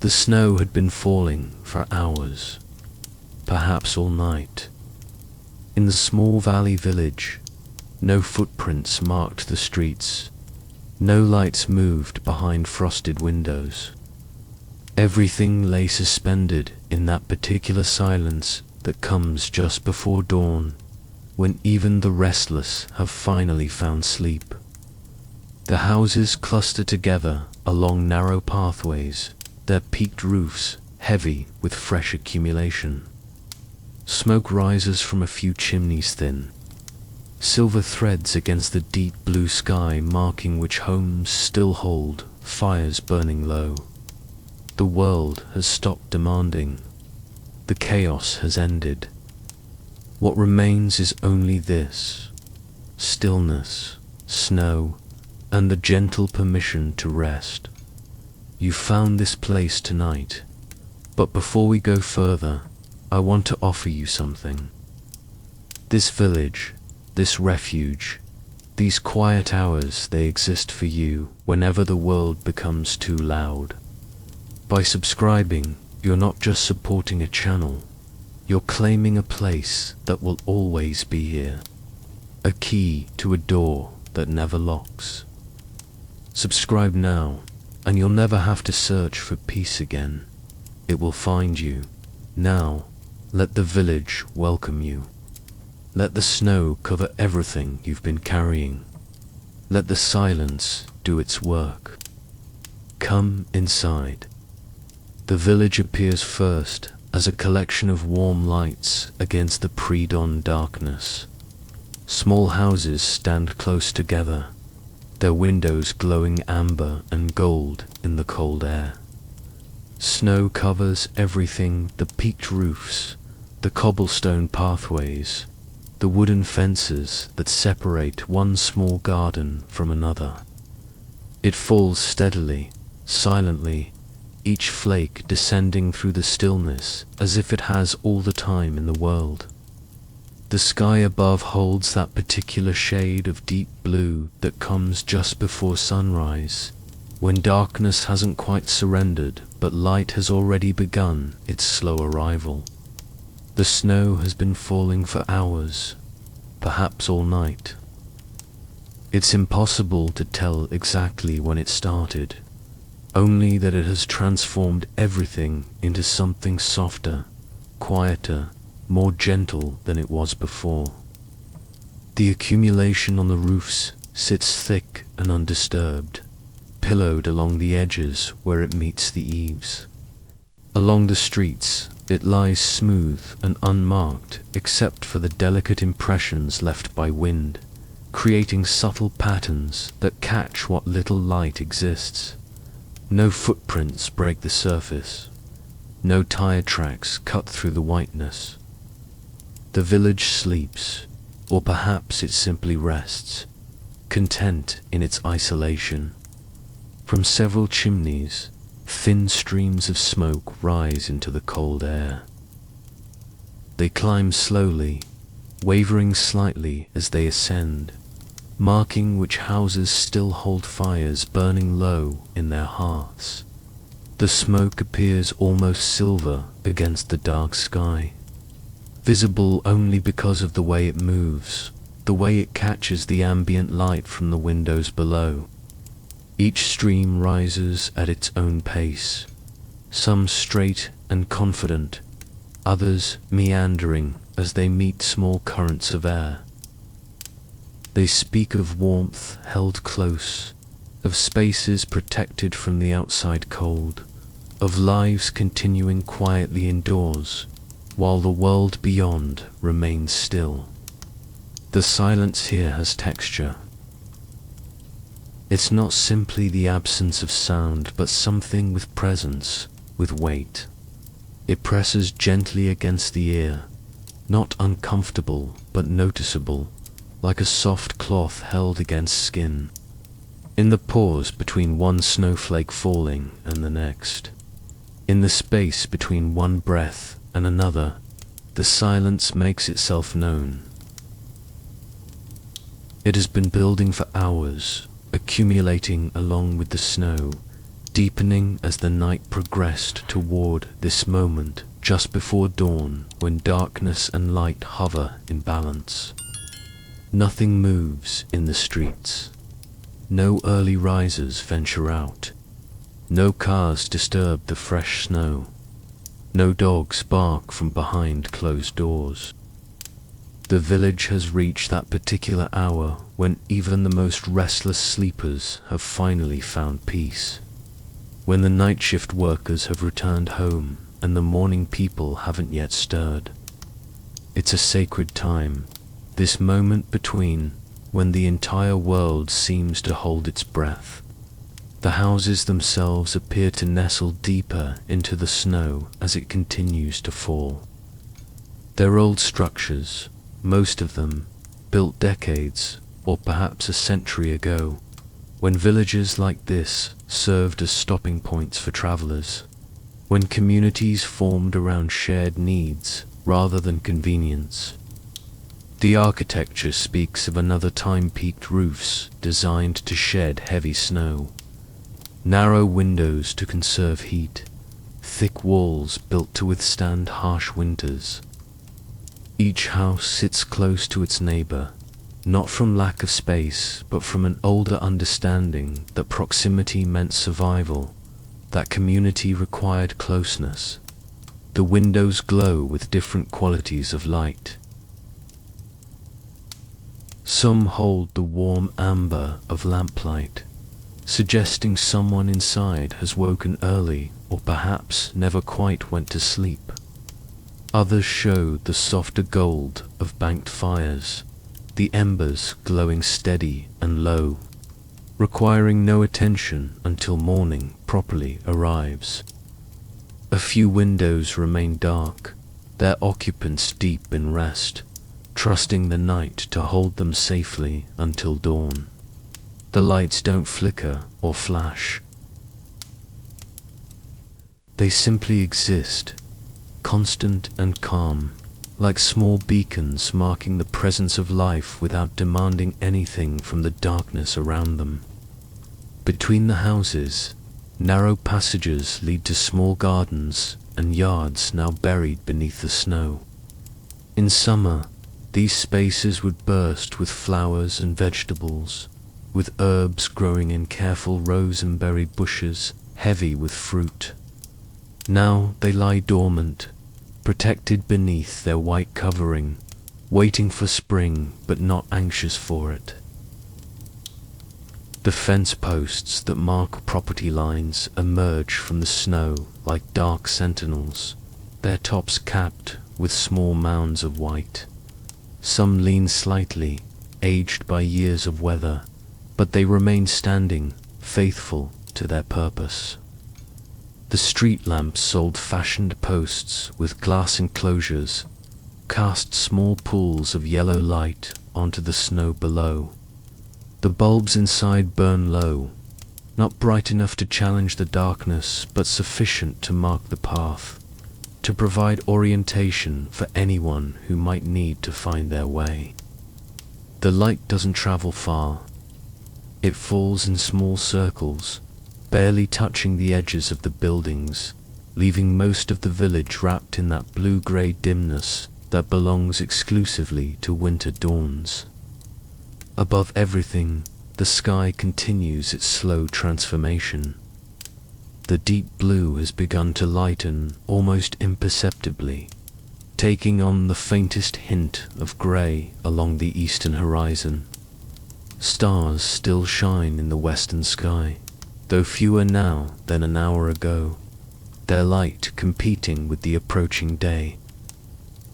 The snow had been falling for hours, perhaps all night. In the small valley village, no footprints marked the streets, no lights moved behind frosted windows. Everything lay suspended in that particular silence that comes just before dawn, when even the restless have finally found sleep. The houses cluster together along narrow pathways, their peaked roofs heavy with fresh accumulation. Smoke rises from a few chimneys thin, silver threads against the deep blue sky marking which homes still hold fires burning low. The world has stopped demanding. The chaos has ended. What remains is only this: stillness, snow, and the gentle permission to rest. You found this place tonight, but before we go further, I want to offer you something. This village, this refuge, these quiet hours, they exist for you whenever the world becomes too loud. By subscribing, you're not just supporting a channel, you're claiming a place that will always be here, a key to a door that never locks. Subscribe now, and you'll never have to search for peace again. It will find you. Now, let the village welcome you. Let the snow cover everything you've been carrying. Let the silence do its work. Come inside. The village appears first as a collection of warm lights against the pre-dawn darkness. Small houses stand close together, their windows glowing amber and gold in the cold air. Snow covers everything: the peaked roofs, the cobblestone pathways, the wooden fences that separate one small garden from another. It falls steadily, silently, each flake descending through the stillness as if it has all the time in the world. The sky above holds that particular shade of deep blue that comes just before sunrise, when darkness hasn't quite surrendered but light has already begun its slow arrival. The snow has been falling for hours, perhaps all night. It's impossible to tell exactly when it started, only that it has transformed everything into something softer, quieter, more gentle than it was before. The accumulation on the roofs sits thick and undisturbed, pillowed along the edges where it meets the eaves. Along the streets, it lies smooth and unmarked except for the delicate impressions left by wind, creating subtle patterns that catch what little light exists. No footprints break the surface. No tire tracks cut through the whiteness. The village sleeps, or perhaps it simply rests, content in its isolation. From several chimneys, thin streams of smoke rise into the cold air. They climb slowly, wavering slightly as they ascend, marking which houses still hold fires burning low in their hearths. The smoke appears almost silver against the dark sky, visible only because of the way it moves, the way it catches the ambient light from the windows below. Each stream rises at its own pace, some straight and confident, others meandering as they meet small currents of air. They speak of warmth held close, of spaces protected from the outside cold, of lives continuing quietly indoors, while the world beyond remains still. The silence here has texture. It's not simply the absence of sound, but something with presence, with weight. It presses gently against the ear, not uncomfortable, but noticeable, like a soft cloth held against skin. In the pause between one snowflake falling and the next, in the space between one breath and another, the silence makes itself known. It has been building for hours, accumulating along with the snow, deepening as the night progressed toward this moment just before dawn when darkness and light hover in balance. Nothing moves in the streets. No early risers venture out. No cars disturb the fresh snow. No dogs bark from behind closed doors. The village has reached that particular hour when even the most restless sleepers have finally found peace. When the night shift workers have returned home and the morning people haven't yet stirred. It's a sacred time, this moment between when the entire world seems to hold its breath. The houses themselves appear to nestle deeper into the snow as it continues to fall. They're old structures, most of them built decades or perhaps a century ago, when villages like this served as stopping points for travelers, when communities formed around shared needs rather than convenience. The architecture speaks of another time-peaked roofs designed to shed heavy snow, narrow windows to conserve heat, thick walls built to withstand harsh winters. Each house sits close to its neighbor, not from lack of space, but from an older understanding that proximity meant survival, that community required closeness. The windows glow with different qualities of light. Some hold the warm amber of lamplight, suggesting someone inside has woken early or perhaps never quite went to sleep. Others show the softer gold of banked fires, the embers glowing steady and low, requiring no attention until morning properly arrives. A few windows remain dark, their occupants deep in rest, trusting the night to hold them safely until dawn. The lights don't flicker or flash. They simply exist, constant and calm, like small beacons marking the presence of life without demanding anything from the darkness around them. Between the houses, narrow passages lead to small gardens and yards now buried beneath the snow. In summer, these spaces would burst with flowers and vegetables, with herbs growing in careful rose and berry bushes heavy with fruit. Now they lie dormant, protected beneath their white covering, waiting for spring but not anxious for it. The fence posts that mark property lines emerge from the snow like dark sentinels, their tops capped with small mounds of white. Some lean slightly, aged by years of weather, but they remain standing, faithful to their purpose. The street lamps' old-fashioned posts with glass enclosures cast small pools of yellow light onto the snow below. The bulbs inside burn low, not bright enough to challenge the darkness, but sufficient to mark the path, to provide orientation for anyone who might need to find their way. The light doesn't travel far. It falls in small circles, barely touching the edges of the buildings, leaving most of the village wrapped in that blue-grey dimness that belongs exclusively to winter dawns. Above everything, the sky continues its slow transformation. The deep blue has begun to lighten almost imperceptibly, taking on the faintest hint of grey along the eastern horizon. Stars still shine in the western sky, though fewer now than an hour ago, their light competing with the approaching day.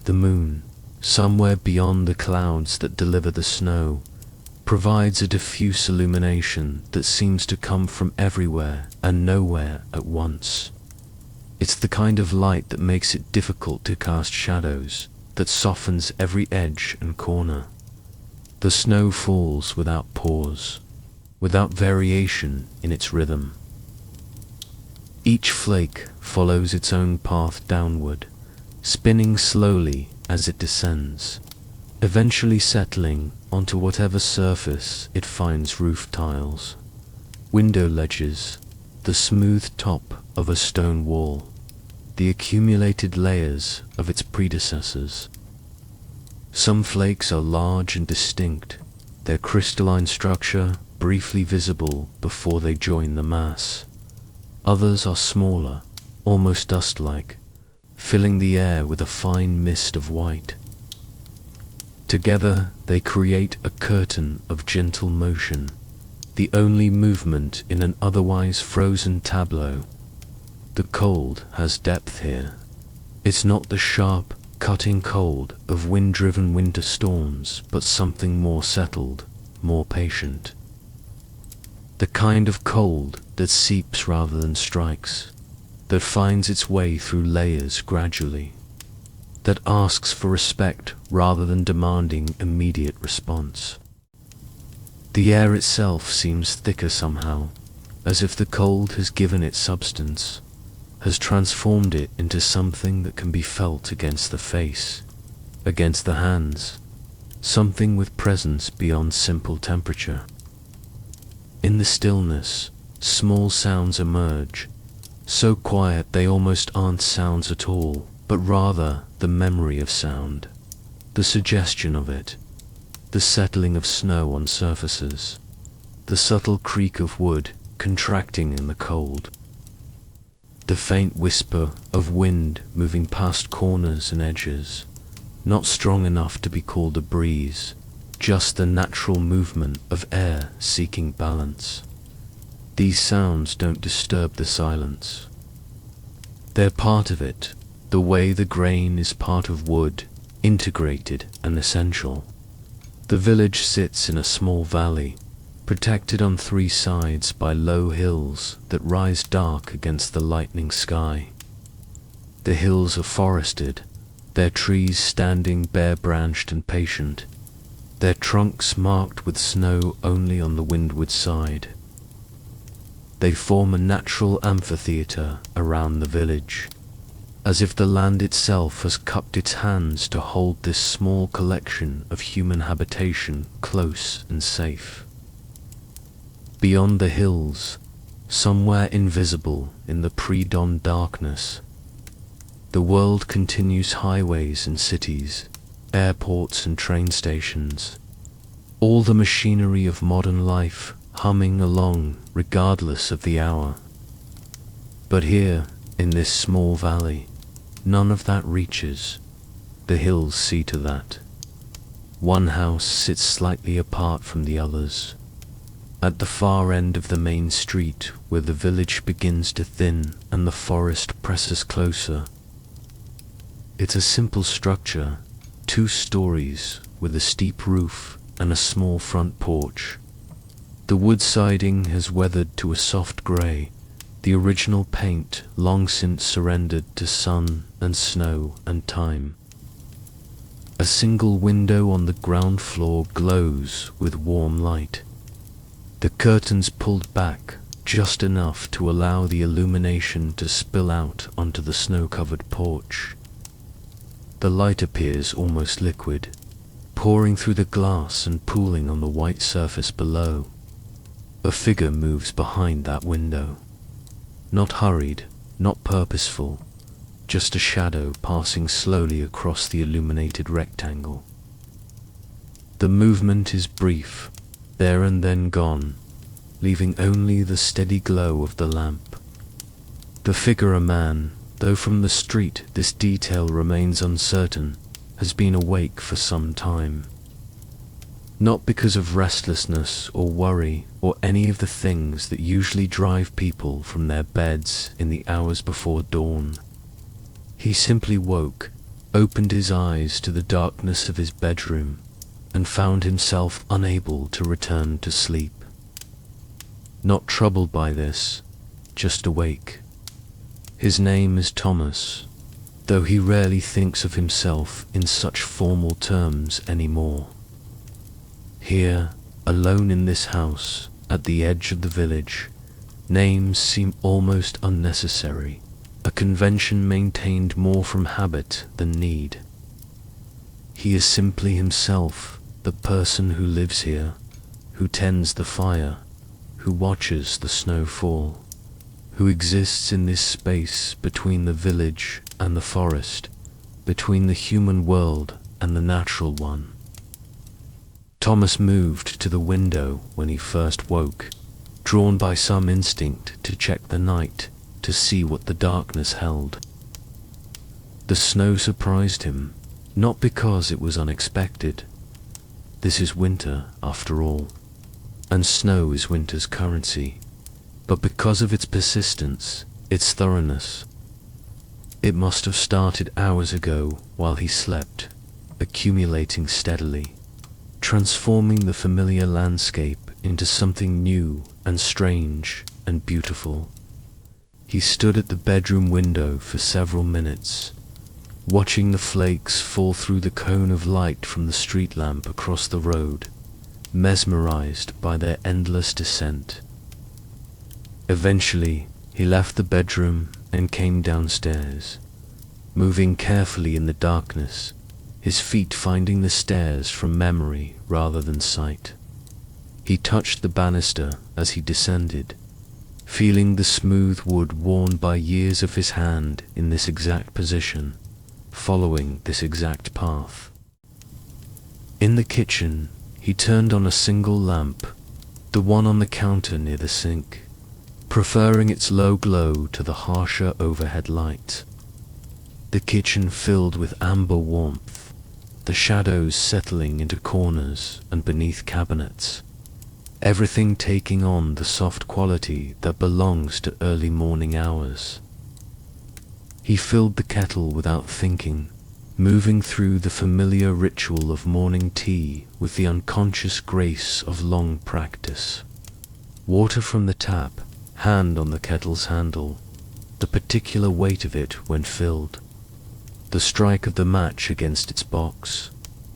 The moon, somewhere beyond the clouds that deliver the snow, provides a diffuse illumination that seems to come from everywhere and nowhere at once. It's the kind of light that makes it difficult to cast shadows, that softens every edge and corner. The snow falls without pause, without variation in its rhythm. Each flake follows its own path downward, spinning slowly as it descends, eventually settling onto whatever surface it finds: roof tiles, window ledges, the smooth top of a stone wall, the accumulated layers of its predecessors. Some flakes are large and distinct, their crystalline structure briefly visible before they join the mass. Others are smaller, almost dust-like, filling the air with a fine mist of white. Together they create a curtain of gentle motion, the only movement in an otherwise frozen tableau. The cold has depth here. It's not the sharp, cutting cold of wind-driven winter storms, but something more settled, more patient. The kind of cold that seeps rather than strikes, that finds its way through layers gradually, that asks for respect rather than demanding immediate response. The air itself seems thicker somehow, as if the cold has given it substance, has transformed it into something that can be felt against the face, against the hands, something with presence beyond simple temperature. In the stillness, small sounds emerge, so quiet they almost aren't sounds at all, but rather the memory of sound, the suggestion of it, the settling of snow on surfaces, the subtle creak of wood contracting in the cold, the faint whisper of wind moving past corners and edges, not strong enough to be called a breeze, just the natural movement of air seeking balance. These sounds don't disturb the silence. They're part of it, the way the grain is part of wood, integrated and essential. The village sits in a small valley, protected on three sides by low hills that rise dark against the lightning sky. The hills are forested, their trees standing bare-branched and patient, their trunks marked with snow only on the windward side. They form a natural amphitheatre around the village, as if the land itself has cupped its hands to hold this small collection of human habitation close and safe. Beyond the hills, somewhere invisible in the pre-dawn darkness, the world continues highways and cities, airports and train stations, all the machinery of modern life humming along regardless of the hour. But here, in this small valley, none of that reaches. The hills see to that. One house sits slightly apart from the others, at the far end of the main street where the village begins to thin and the forest presses closer. It's a simple structure, 2 stories with a steep roof and a small front porch. The wood siding has weathered to a soft grey, the original paint long since surrendered to sun and snow and time. A single window on the ground floor glows with warm light. The curtains pulled back just enough to allow the illumination to spill out onto the snow-covered porch. The light appears almost liquid, pouring through the glass and pooling on the white surface below. A figure moves behind that window. Not hurried, not purposeful, just a shadow passing slowly across the illuminated rectangle. The movement is brief, there and then gone, leaving only the steady glow of the lamp. The figure a man, though from the street this detail remains uncertain, has been awake for some time. Not because of restlessness or worry or any of the things that usually drive people from their beds in the hours before dawn. He simply woke, opened his eyes to the darkness of his bedroom, and found himself unable to return to sleep. Not troubled by this, just awake. His name is Thomas, though he rarely thinks of himself in such formal terms anymore. Here, alone in this house, at the edge of the village, names seem almost unnecessary, a convention maintained more from habit than need. He is simply himself, the person who lives here, who tends the fire, who watches the snow fall. who exists in this space between the village and the forest, between the human world and the natural one. Thomas moved to the window when he first woke, drawn by some instinct to check the night, to see what the darkness held. The snow surprised him, not because it was unexpected. This is winter, after all, and snow is winter's currency, but because of its persistence, its thoroughness. It must have started hours ago while he slept, accumulating steadily, transforming the familiar landscape into something new and strange and beautiful. He stood at the bedroom window for several minutes, watching the flakes fall through the cone of light from the street lamp across the road, mesmerized by their endless descent. Eventually, he left the bedroom and came downstairs, moving carefully in the darkness, his feet finding the stairs from memory rather than sight. He touched the banister as he descended, feeling the smooth wood worn by years of his hand in this exact position, following this exact path. In the kitchen, he turned on a single lamp, the one on the counter near the sink, preferring its low glow to the harsher overhead light. The kitchen filled with amber warmth, the shadows settling into corners and beneath cabinets, everything taking on the soft quality that belongs to early morning hours. He filled the kettle without thinking, moving through the familiar ritual of morning tea with the unconscious grace of long practice. Water from the tap, hand on the kettle's handle, the particular weight of it when filled, the strike of the match against its box,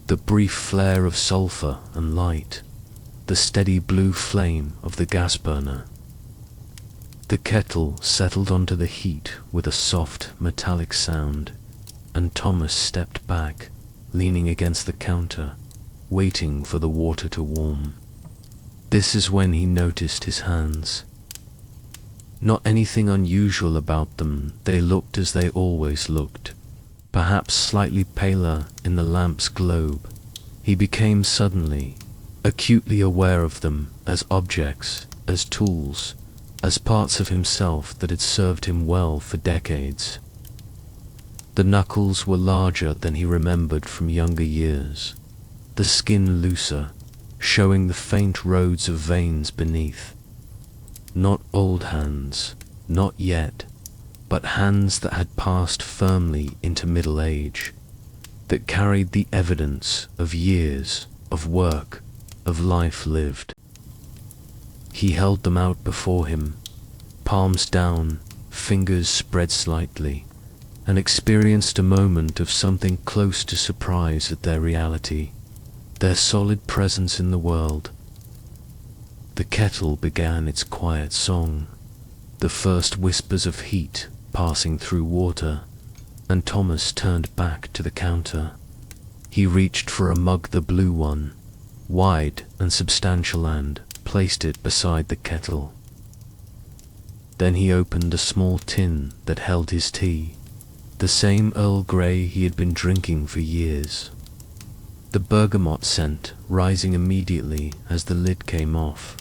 the brief flare of sulfur and light, the steady blue flame of the gas burner. The kettle settled onto the heat with a soft metallic sound, and Thomas stepped back, leaning against the counter, waiting for the water to warm. This is when he noticed his hands. Not anything unusual about them, they looked as they always looked, perhaps slightly paler in the lamp's globe. He became suddenly, acutely aware of them as objects, as tools, as parts of himself that had served him well for decades. The knuckles were larger than he remembered from younger years, the skin looser, showing the faint roads of veins beneath. Not old hands, not yet, but hands that had passed firmly into middle age, that carried the evidence of years, of work, of life lived. He held them out before him, palms down, fingers spread slightly, and experienced a moment of something close to surprise at their reality, their solid presence in the world. The kettle began its quiet song, the first whispers of heat passing through water, and Thomas turned back to the counter. He reached for a mug, the blue one, wide and substantial, and placed it beside the kettle. Then he opened a small tin that held his tea, the same Earl Grey he had been drinking for years, the bergamot scent rising immediately as the lid came off.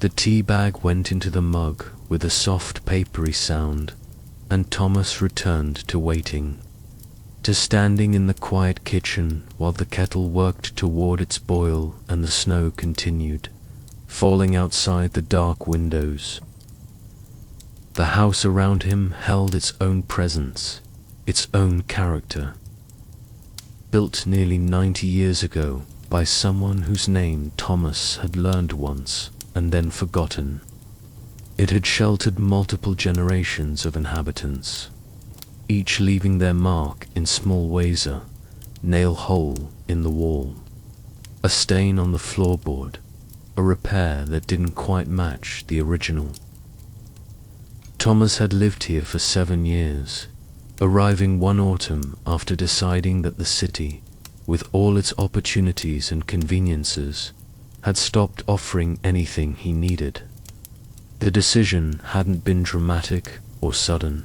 The tea bag went into the mug with a soft papery sound, and Thomas returned to waiting, to standing in the quiet kitchen while the kettle worked toward its boil and the snow continued, falling outside the dark windows. The house around him held its own presence, its own character. Built nearly 90 years ago by someone whose name Thomas had learned once and then forgotten, it had sheltered multiple generations of inhabitants, each leaving their mark in small ways: a nail hole in the wall, a stain on the floorboard, a repair that didn't quite match the original. Thomas had lived here for 7 years, arriving one autumn after deciding that the city, with all its opportunities and conveniences, had stopped offering anything he needed. The decision hadn't been dramatic or sudden.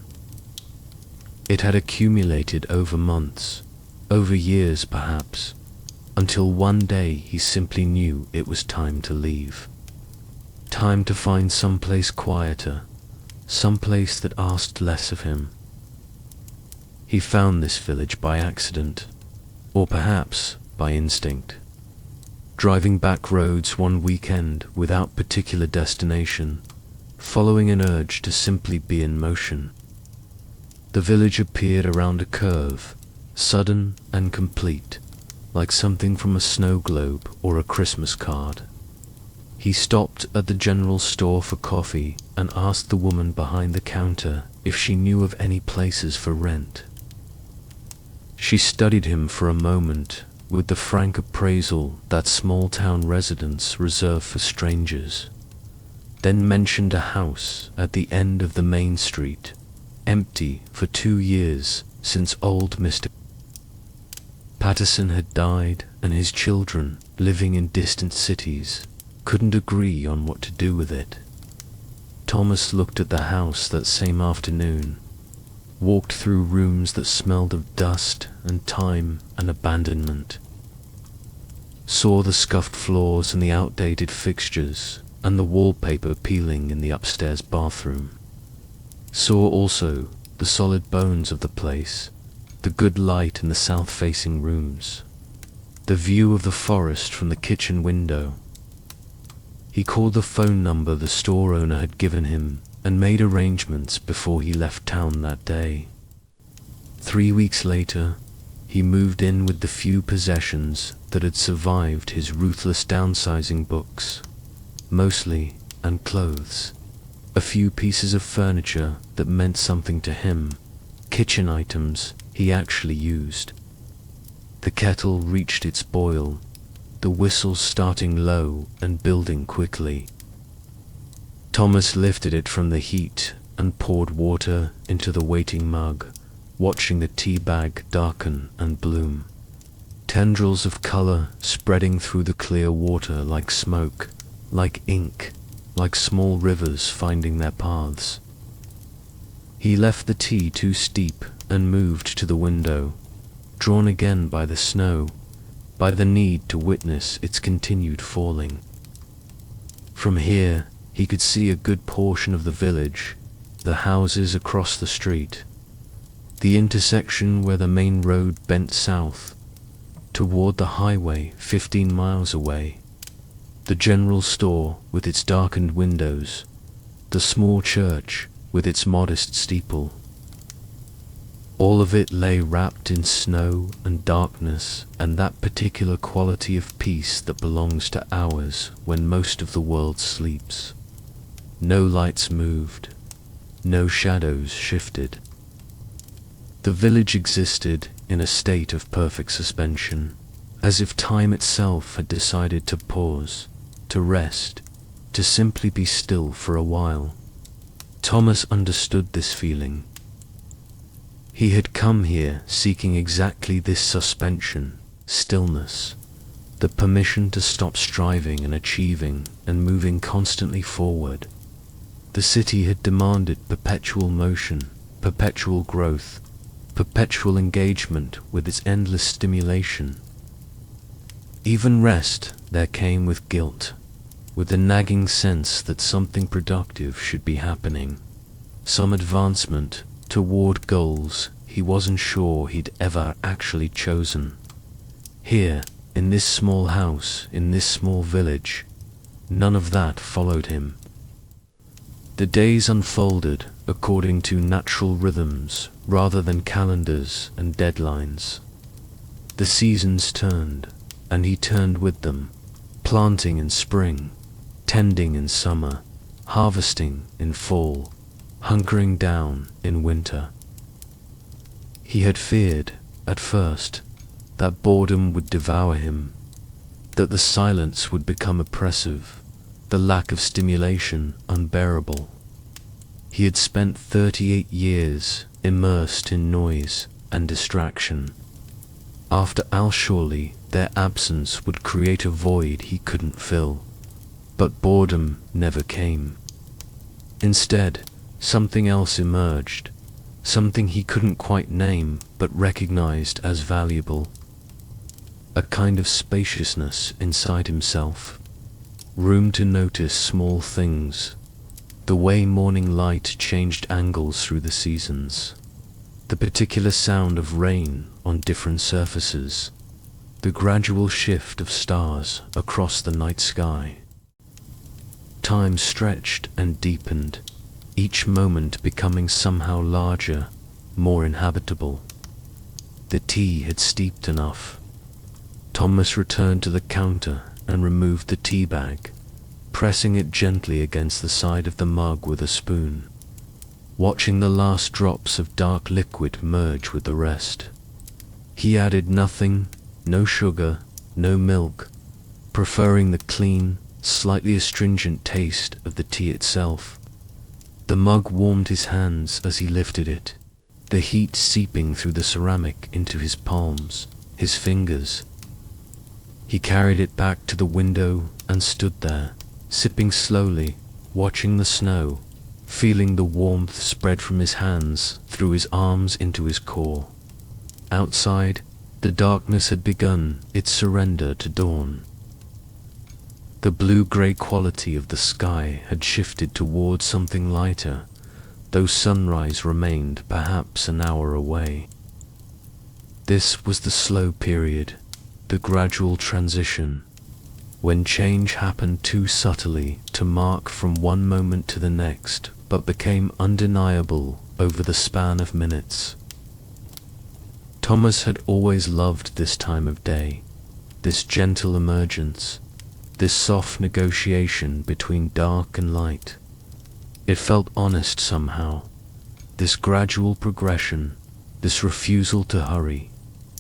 It had accumulated over months, over years perhaps, until one day he simply knew it was time to leave. Time to find someplace quieter, someplace that asked less of him. He found this village by accident, or perhaps by instinct. Driving back roads one weekend without particular destination, following an urge to simply be in motion. The village appeared around a curve, sudden and complete, like something from a snow globe or a Christmas card. He stopped at the general store for coffee and asked the woman behind the counter if she knew of any places for rent. She studied him for a moment with the frank appraisal that small-town residents reserve for strangers, then mentioned a house at the end of the main street, empty for 2 years since old Mr. Patterson had died, and his children, living in distant cities, couldn't agree on what to do with it. Thomas looked at the house that same afternoon, walked through rooms that smelled of dust and time and abandonment, saw the scuffed floors and the outdated fixtures and the wallpaper peeling in the upstairs bathroom, saw also the solid bones of the place, the good light in the south-facing rooms, the view of the forest from the kitchen window. He called the phone number the store owner had given him and made arrangements before he left town that day. 3 weeks later, he moved in with the few possessions that had survived his ruthless downsizing: books, mostly, and clothes, a few pieces of furniture that meant something to him, kitchen items he actually used. The kettle reached its boil, the whistle starting low and building quickly. Thomas lifted it from the heat and poured water into the waiting mug, watching the tea bag darken and bloom. Tendrils of color spreading through the clear water like smoke, like ink, like small rivers finding their paths. He left the tea too steep and moved to the window, drawn again by the snow, by the need to witness its continued falling. From here, he could see a good portion of the village, the houses across the street, the intersection where the main road bent south, toward the highway 15 miles away, the general store with its darkened windows, the small church with its modest steeple. All of it lay wrapped in snow and darkness and that particular quality of peace that belongs to hours when most of the world sleeps. No lights moved, no shadows shifted. The village existed in a state of perfect suspension, as if time itself had decided to pause, to rest, to simply be still for a while. Thomas understood this feeling. He had come here seeking exactly this suspension, stillness, the permission to stop striving and achieving and moving constantly forward. The city had demanded perpetual motion, perpetual growth, perpetual engagement with its endless stimulation. Even rest there came with guilt, with the nagging sense that something productive should be happening, some advancement toward goals he wasn't sure he'd ever actually chosen. Here, in this small house, in this small village, none of that followed him. The days unfolded according to natural rhythms rather than calendars and deadlines. The seasons turned, and he turned with them, planting in spring, tending in summer, harvesting in fall, hunkering down in winter. He had feared, at first, that boredom would devour him, that the silence would become oppressive, the lack of stimulation unbearable. He had spent 38 years immersed in noise and distraction. After all, surely their absence would create a void he couldn't fill. But boredom never came. Instead, something else emerged, something he couldn't quite name but recognized as valuable. A kind of spaciousness inside himself, room to notice small things, the way morning light changed angles through the seasons, the particular sound of rain on different surfaces, the gradual shift of stars across the night sky. Time stretched and deepened, each moment becoming somehow larger, more inhabitable. The tea had steeped enough. Thomas returned to the counter and removed the tea bag, pressing it gently against the side of the mug with a spoon, watching the last drops of dark liquid merge with the rest. He added nothing, no sugar, no milk, preferring the clean, slightly astringent taste of the tea itself. The mug warmed his hands as he lifted it, the heat seeping through the ceramic into his palms, his fingers. He carried it back to the window and stood there, sipping slowly, watching the snow, feeling the warmth spread from his hands through his arms into his core. Outside, the darkness had begun its surrender to dawn. The blue-grey quality of the sky had shifted towards something lighter, though sunrise remained perhaps an hour away. This was the slow period, the gradual transition, when change happened too subtly to mark from one moment to the next, but became undeniable over the span of minutes. Thomas had always loved this time of day, this gentle emergence, this soft negotiation between dark and light. It felt honest somehow, this gradual progression, this refusal to hurry.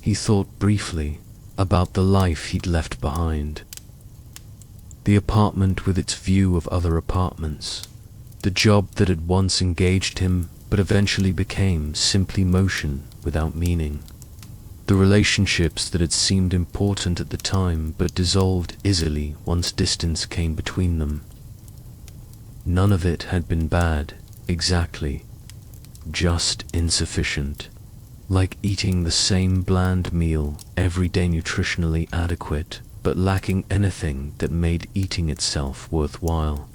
He thought briefly about the life he'd left behind. The apartment with its view of other apartments, the job that had once engaged him but eventually became simply motion without meaning, the relationships that had seemed important at the time but dissolved easily once distance came between them. None of it had been bad, exactly, just insufficient, like eating the same bland meal every day, nutritionally adequate, but lacking anything that made eating itself worthwhile.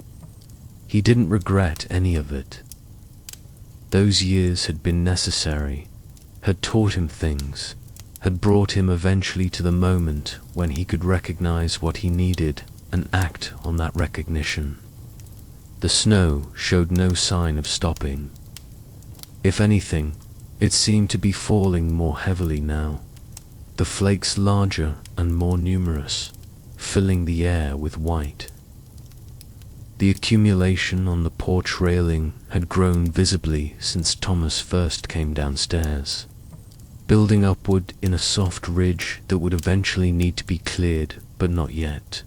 He didn't regret any of it. Those years had been necessary, had taught him things, had brought him eventually to the moment when he could recognize what he needed and act on that recognition. The snow showed no sign of stopping. If anything, it seemed to be falling more heavily now, the flakes larger and more numerous, filling the air with white. The accumulation on the porch railing had grown visibly since Thomas first came downstairs, building upward in a soft ridge that would eventually need to be cleared, but not yet.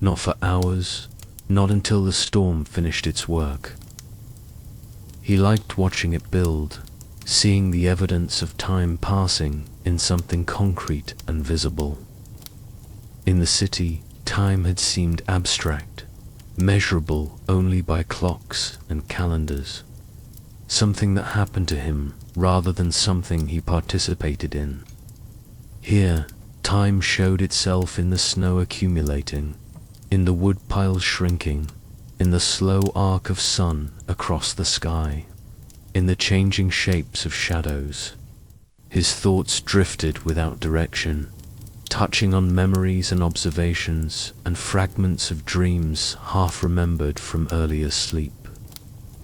Not for hours, not until the storm finished its work. He liked watching it build, seeing the evidence of time passing in something concrete and visible. In the city, time had seemed abstract, measurable only by clocks and calendars, something that happened to him rather than something he participated in. Here, time showed itself in the snow accumulating, in the wood piles shrinking, in the slow arc of sun across the sky, in the changing shapes of shadows. His thoughts drifted without direction, touching on memories and observations and fragments of dreams half remembered from earlier sleep.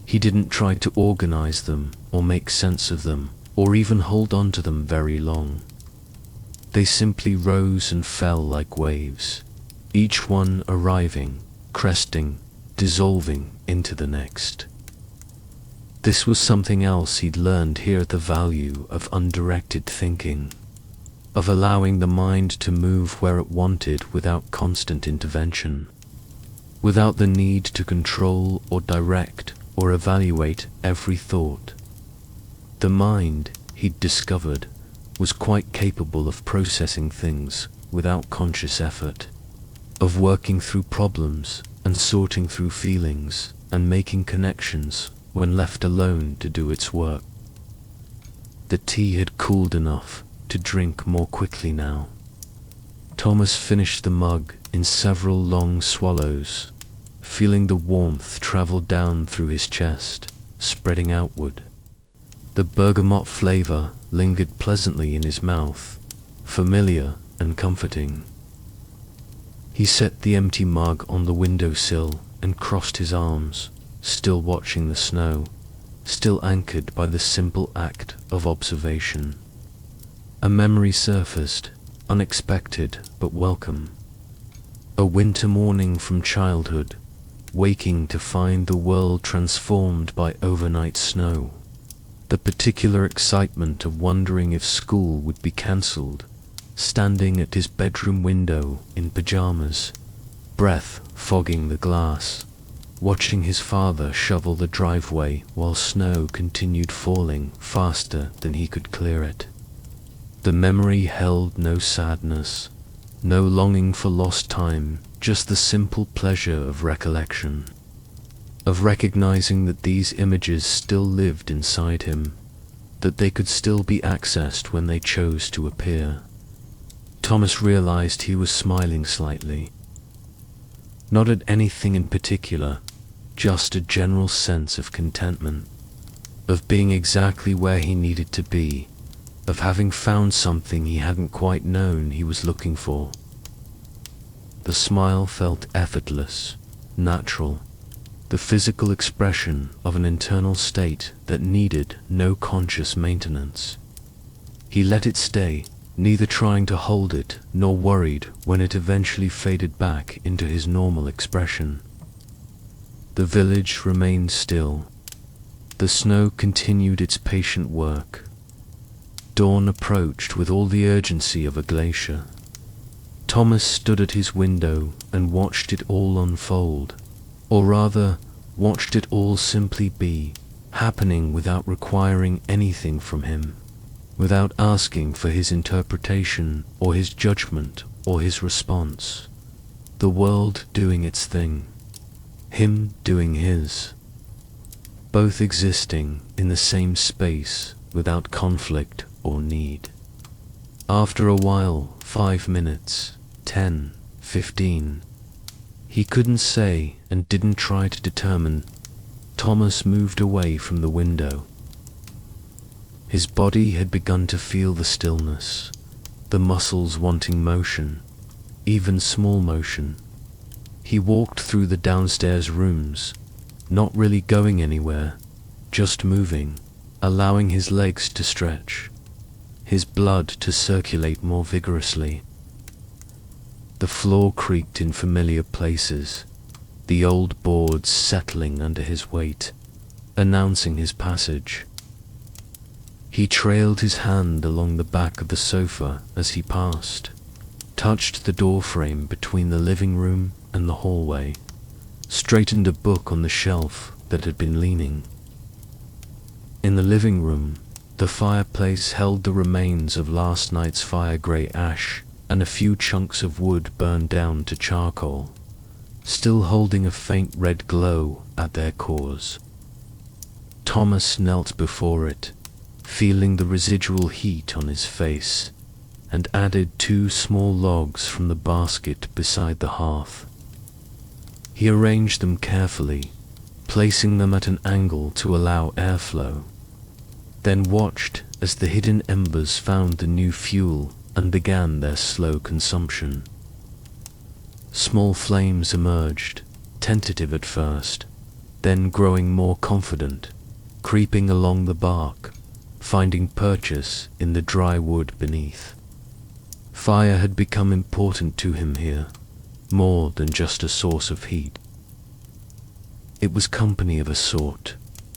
He didn't try to organize them or make sense of them or even hold on to them very long. They simply rose and fell like waves, each one arriving, cresting, dissolving into the next. This was something else he'd learned here, the value of undirected thinking, of allowing the mind to move where it wanted without constant intervention, without the need to control or direct or evaluate every thought. The mind, he'd discovered, was quite capable of processing things without conscious effort, of working through problems and sorting through feelings, and making connections when left alone to do its work. The tea had cooled enough to drink more quickly now. Thomas finished the mug in several long swallows, feeling the warmth travel down through his chest, spreading outward. The bergamot flavor lingered pleasantly in his mouth, familiar and comforting. He set the empty mug on the windowsill and crossed his arms, still watching the snow, still anchored by the simple act of observation. A memory surfaced, unexpected but welcome. A winter morning from childhood, waking to find the world transformed by overnight snow. The particular excitement of wondering if school would be cancelled, standing at his bedroom window in pajamas, breath fogging the glass, watching his father shovel the driveway while snow continued falling faster than he could clear it. The memory held no sadness, no longing for lost time, just the simple pleasure of recollection, of recognizing that these images still lived inside him, that they could still be accessed when they chose to appear. Thomas realized he was smiling slightly. Not at anything in particular, just a general sense of contentment, of being exactly where he needed to be, of having found something he hadn't quite known he was looking for. The smile felt effortless, natural, the physical expression of an internal state that needed no conscious maintenance. He let it stay, neither trying to hold it nor worried when it eventually faded back into his normal expression. The village remained still. The snow continued its patient work. Dawn approached with all the urgency of a glacier. Thomas stood at his window and watched it all unfold, or rather, watched it all simply be, happening without requiring anything from him, without asking for his interpretation or his judgment or his response. The world doing its thing, him doing his, both existing in the same space without conflict or need. After a while, 5 minutes, 10, 15, he couldn't say and didn't try to determine, Thomas moved away from the window. His body had begun to feel the stillness, the muscles wanting motion, even small motion. He walked through the downstairs rooms, not really going anywhere, just moving, allowing his legs to stretch, his blood to circulate more vigorously. The floor creaked in familiar places, the old boards settling under his weight, announcing his passage. He trailed his hand along the back of the sofa as he passed, touched the doorframe between the living room and the hallway, straightened a book on the shelf that had been leaning. In the living room, the fireplace held the remains of last night's fire-grey ash and a few chunks of wood burned down to charcoal, still holding a faint red glow at their cores. Thomas knelt before it, feeling the residual heat on his face, and added 2 small logs from the basket beside the hearth. He arranged them carefully, placing them at an angle to allow airflow, then watched as the hidden embers found the new fuel and began their slow consumption. Small flames emerged, tentative at first, then growing more confident, creeping along the bark, finding purchase in the dry wood beneath. Fire had become important to him here, more than just a source of heat. It was company of a sort,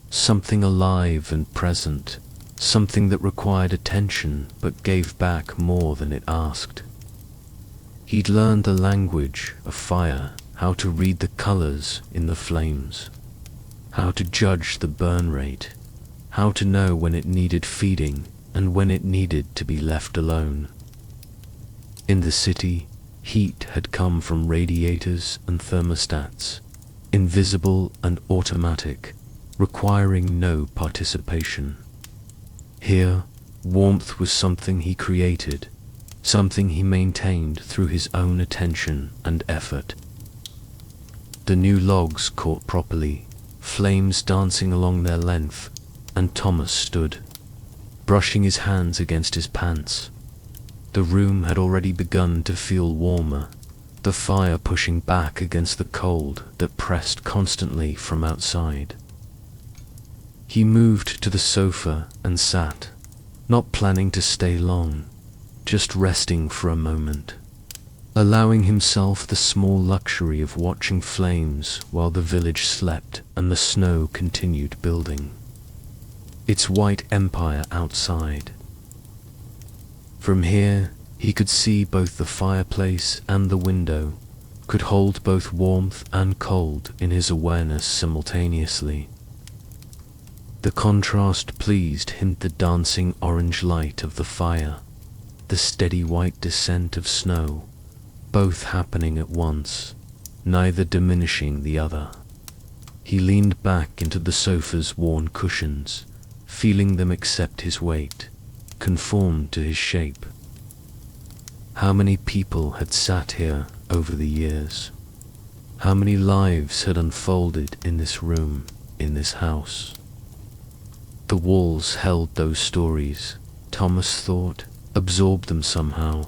something alive and present, something that required attention but gave back more than it asked. He'd learned the language of fire, how to read the colors in the flames, how to judge the burn rate, how to know when it needed feeding and when it needed to be left alone. In the city, heat had come from radiators and thermostats, invisible and automatic, requiring no participation. Here, warmth was something he created, something he maintained through his own attention and effort. The new logs caught properly, flames dancing along their length, and Thomas stood, brushing his hands against his pants. The room had already begun to feel warmer, the fire pushing back against the cold that pressed constantly from outside. He moved to the sofa and sat, not planning to stay long, just resting for a moment, allowing himself the small luxury of watching flames while the village slept and the snow continued building, its white empire outside. From here, he could see both the fireplace and the window, could hold both warmth and cold in his awareness simultaneously. The contrast pleased him, the dancing orange light of the fire, the steady white descent of snow, both happening at once, neither diminishing the other. He leaned back into the sofa's worn cushions, feeling them accept his weight, conform to his shape. How many people had sat here over the years? How many lives had unfolded in this room, in this house? The walls held those stories, Thomas thought, absorbed them somehow,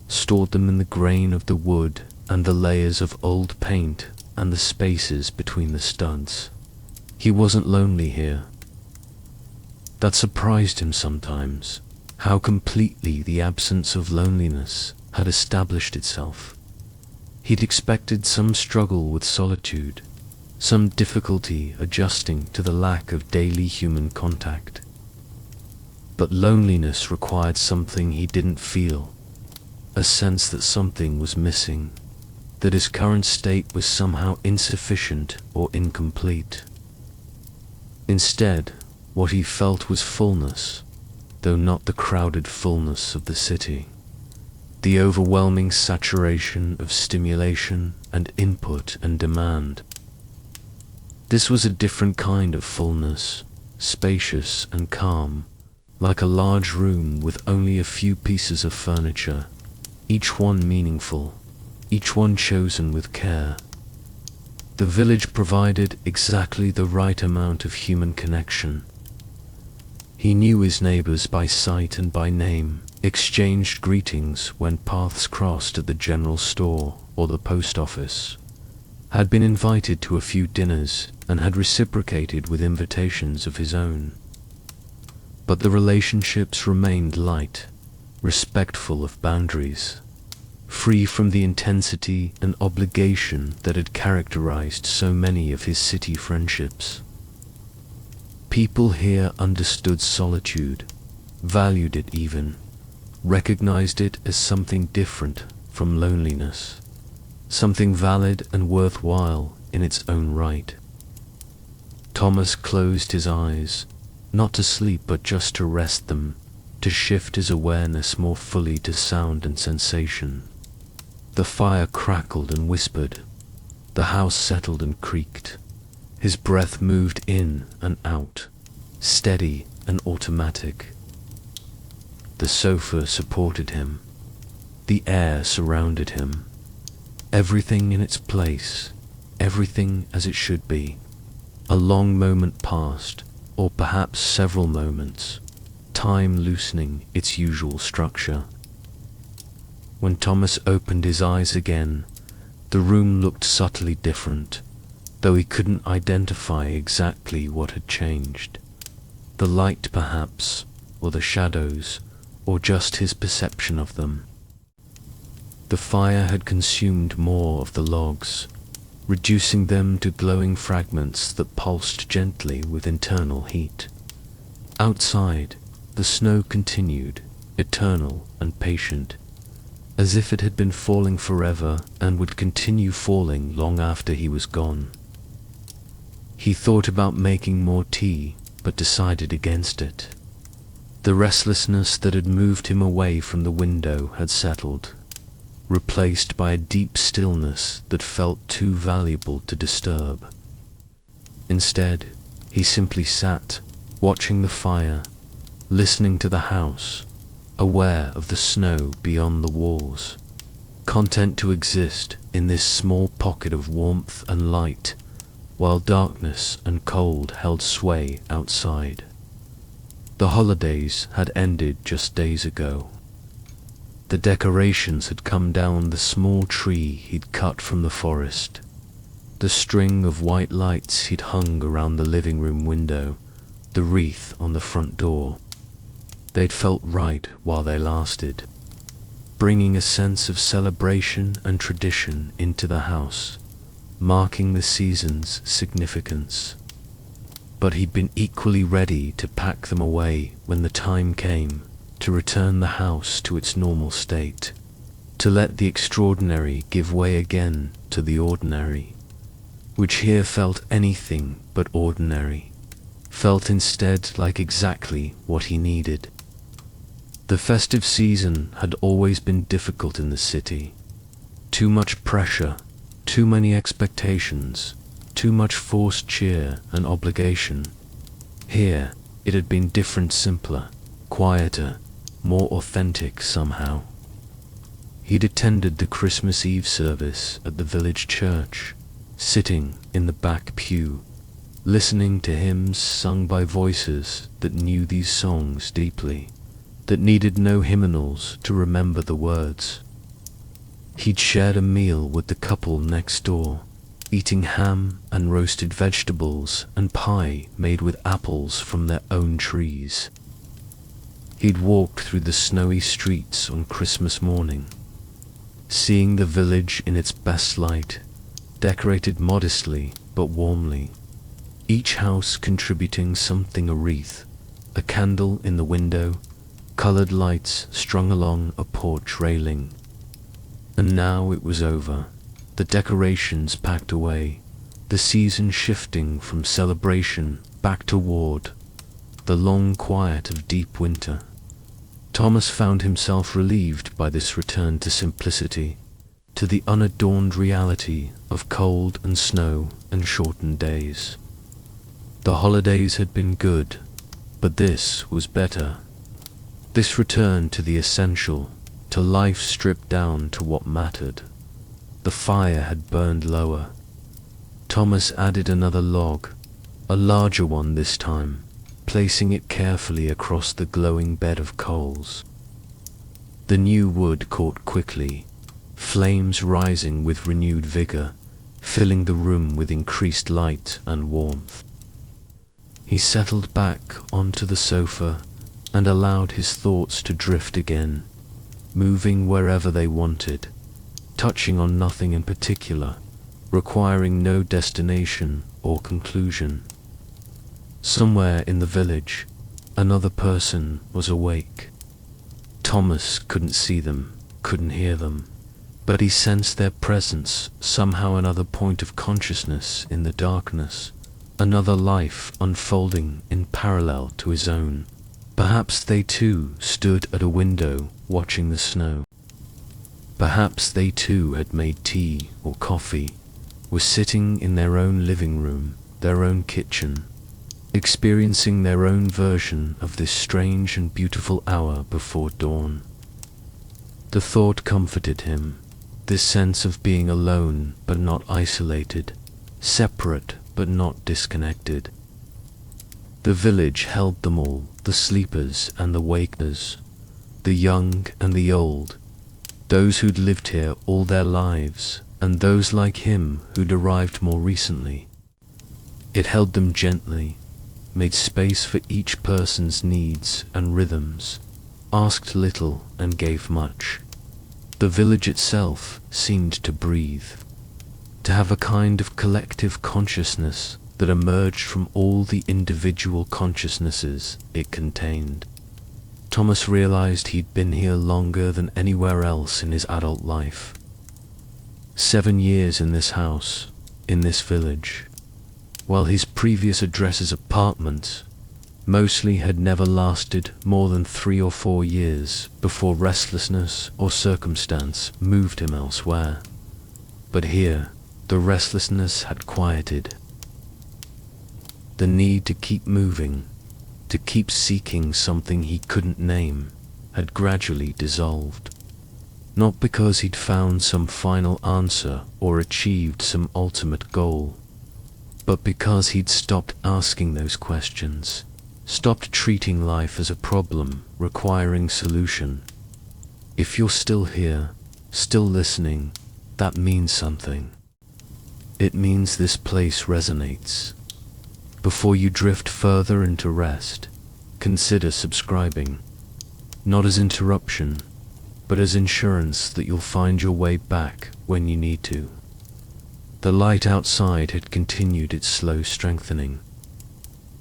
stored them in the grain of the wood and the layers of old paint and the spaces between the studs. He wasn't lonely here. That surprised him sometimes, how completely the absence of loneliness had established itself. He'd expected some struggle with solitude, some difficulty adjusting to the lack of daily human contact. But loneliness required something he didn't feel, a sense that something was missing, that his current state was somehow insufficient or incomplete. Instead, what he felt was fullness, though not the crowded fullness of the city, the overwhelming saturation of stimulation and input and demand. This was a different kind of fullness, spacious and calm, like a large room with only a few pieces of furniture, each one meaningful, each one chosen with care. The village provided exactly the right amount of human connection. He knew his neighbors by sight and by name, exchanged greetings when paths crossed at the general store or the post office, had been invited to a few dinners and had reciprocated with invitations of his own. But the relationships remained light, respectful of boundaries, free from the intensity and obligation that had characterized so many of his city friendships. People here understood solitude, valued it even, recognized it as something different from loneliness, something valid and worthwhile in its own right. Thomas closed his eyes, not to sleep but just to rest them, to shift his awareness more fully to sound and sensation. The fire crackled and whispered, the house settled and creaked. His breath moved in and out, steady and automatic. The sofa supported him. The air surrounded him. Everything in its place, everything as it should be. A long moment passed, or perhaps several moments, time loosening its usual structure. When Thomas opened his eyes again, the room looked subtly different, though he couldn't identify exactly what had changed. The light perhaps, or the shadows, or just his perception of them. The fire had consumed more of the logs, reducing them to glowing fragments that pulsed gently with internal heat. Outside, the snow continued, eternal and patient, as if it had been falling forever and would continue falling long after he was gone. He thought about making more tea, but decided against it. The restlessness that had moved him away from the window had settled. replaced by a deep stillness that felt too valuable to disturb. Instead, he simply sat, watching the fire, listening to the house, aware of the snow beyond the walls, content to exist in this small pocket of warmth and light, while darkness and cold held sway outside. The holidays had ended just days ago. The decorations had come down the small tree he'd cut from the forest. The string of white lights he'd hung around the living room window, the wreath on the front door. They'd felt right while they lasted, bringing a sense of celebration and tradition into the house, marking the season's significance. But he'd been equally ready to pack them away when the time came to return the house to its normal state, to let the extraordinary give way again to the ordinary, which here felt anything but ordinary, felt instead like exactly what he needed. The festive season had always been difficult in the city. Too much pressure, too many expectations, too much forced cheer and obligation. Here, it had been different, simpler, quieter, more authentic somehow. He'd attended the Christmas Eve service at the village church, sitting in the back pew, listening to hymns sung by voices that knew these songs deeply, that needed no hymnals to remember the words. He'd shared a meal with the couple next door, eating ham and roasted vegetables and pie made with apples from their own trees. He'd walked through the snowy streets on Christmas morning, seeing the village in its best light, decorated modestly but warmly, each house contributing something: a wreath, a candle in the window, colored lights strung along a porch railing. And now it was over, the decorations packed away, the season shifting from celebration back toward the long quiet of deep winter. Thomas found himself relieved by this return to simplicity, to the unadorned reality of cold and snow and shortened days. The holidays had been good, but this was better. This return to the essential, to life stripped down to what mattered. The fire had burned lower. Thomas added another log, a larger one this time, placing it carefully across the glowing bed of coals. The new wood caught quickly, flames rising with renewed vigor, filling the room with increased light and warmth. He settled back onto the sofa and allowed his thoughts to drift again, moving wherever they wanted, touching on nothing in particular, requiring no destination or conclusion. Somewhere in the village, another person was awake. Thomas couldn't see them, couldn't hear them, but he sensed their presence, somehow another point of consciousness in the darkness, another life unfolding in parallel to his own. Perhaps they too stood at a window watching the snow. Perhaps they too had made tea or coffee, were sitting in their own living room, their own kitchen, experiencing their own version of this strange and beautiful hour before dawn. The thought comforted him, this sense of being alone but not isolated, separate but not disconnected. The village held them all, the sleepers and the wakers, the young and the old, those who'd lived here all their lives, and those like him who'd arrived more recently. It held them gently, made space for each person's needs and rhythms, asked little and gave much. The village itself seemed to breathe, to have a kind of collective consciousness that emerged from all the individual consciousnesses it contained. Thomas realized he'd been here longer than anywhere else in his adult life. 7 years in this house, in this village, while his previous address's apartment mostly had never lasted more than 3 or 4 years before restlessness or circumstance moved him elsewhere. But here, the restlessness had quieted. The need to keep moving, to keep seeking something he couldn't name, had gradually dissolved. Not because he'd found some final answer or achieved some ultimate goal, but because he'd stopped asking those questions, stopped treating life as a problem requiring solution. If you're still here, still listening, that means something. It means this place resonates. Before you drift further into rest, consider subscribing, not as interruption, but as insurance that you'll find your way back when you need to. The light outside had continued its slow strengthening.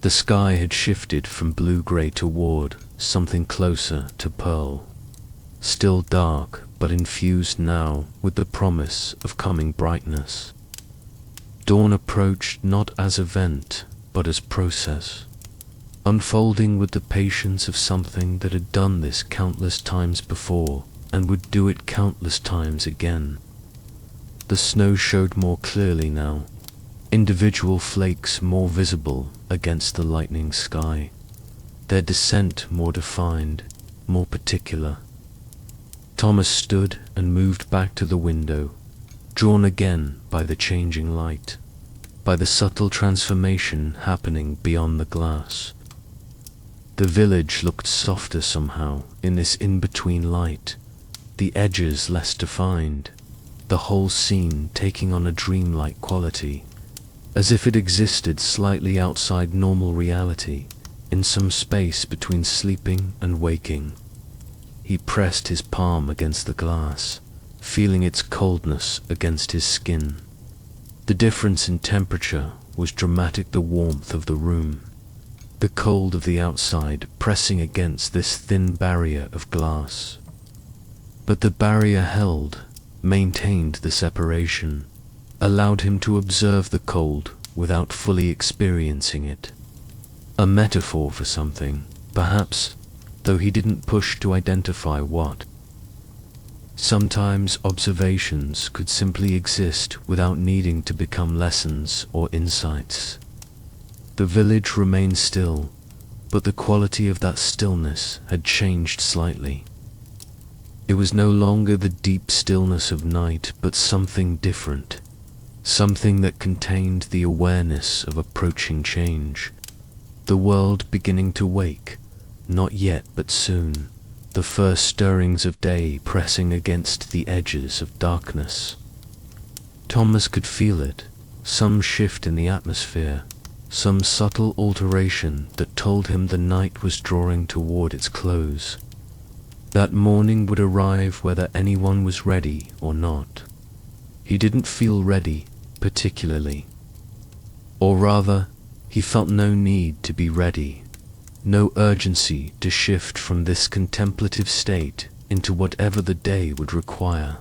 The sky had shifted from blue-grey toward something closer to pearl, still dark but infused now with the promise of coming brightness. Dawn approached not as event, but as process, unfolding with the patience of something that had done this countless times before and would do it countless times again. The snow showed more clearly now, individual flakes more visible against the lightening sky, their descent more defined, more particular. Thomas stood and moved back to the window, drawn again by the changing light, by the subtle transformation happening beyond the glass. The village looked softer somehow in this in-between light, the edges less defined, the whole scene taking on a dreamlike quality, as if it existed slightly outside normal reality, in some space between sleeping and waking. He pressed his palm against the glass, feeling its coldness against his skin. The difference in temperature was dramatic, the warmth of the room, the cold of the outside pressing against this thin barrier of glass. But the barrier held, maintained the separation, allowed him to observe the cold without fully experiencing it. A metaphor for something, perhaps, though he didn't push to identify what. Sometimes observations could simply exist without needing to become lessons or insights. The village remained still, but the quality of that stillness had changed slightly. It was no longer the deep stillness of night, but something different, something that contained the awareness of approaching change, the world beginning to wake, not yet but soon, the first stirrings of day pressing against the edges of darkness. Thomas could feel it, some shift in the atmosphere, some subtle alteration that told him the night was drawing toward its close. That morning would arrive whether anyone was ready or not. He didn't feel ready, particularly. Or rather, he felt no need to be ready, no urgency to shift from this contemplative state into whatever the day would require.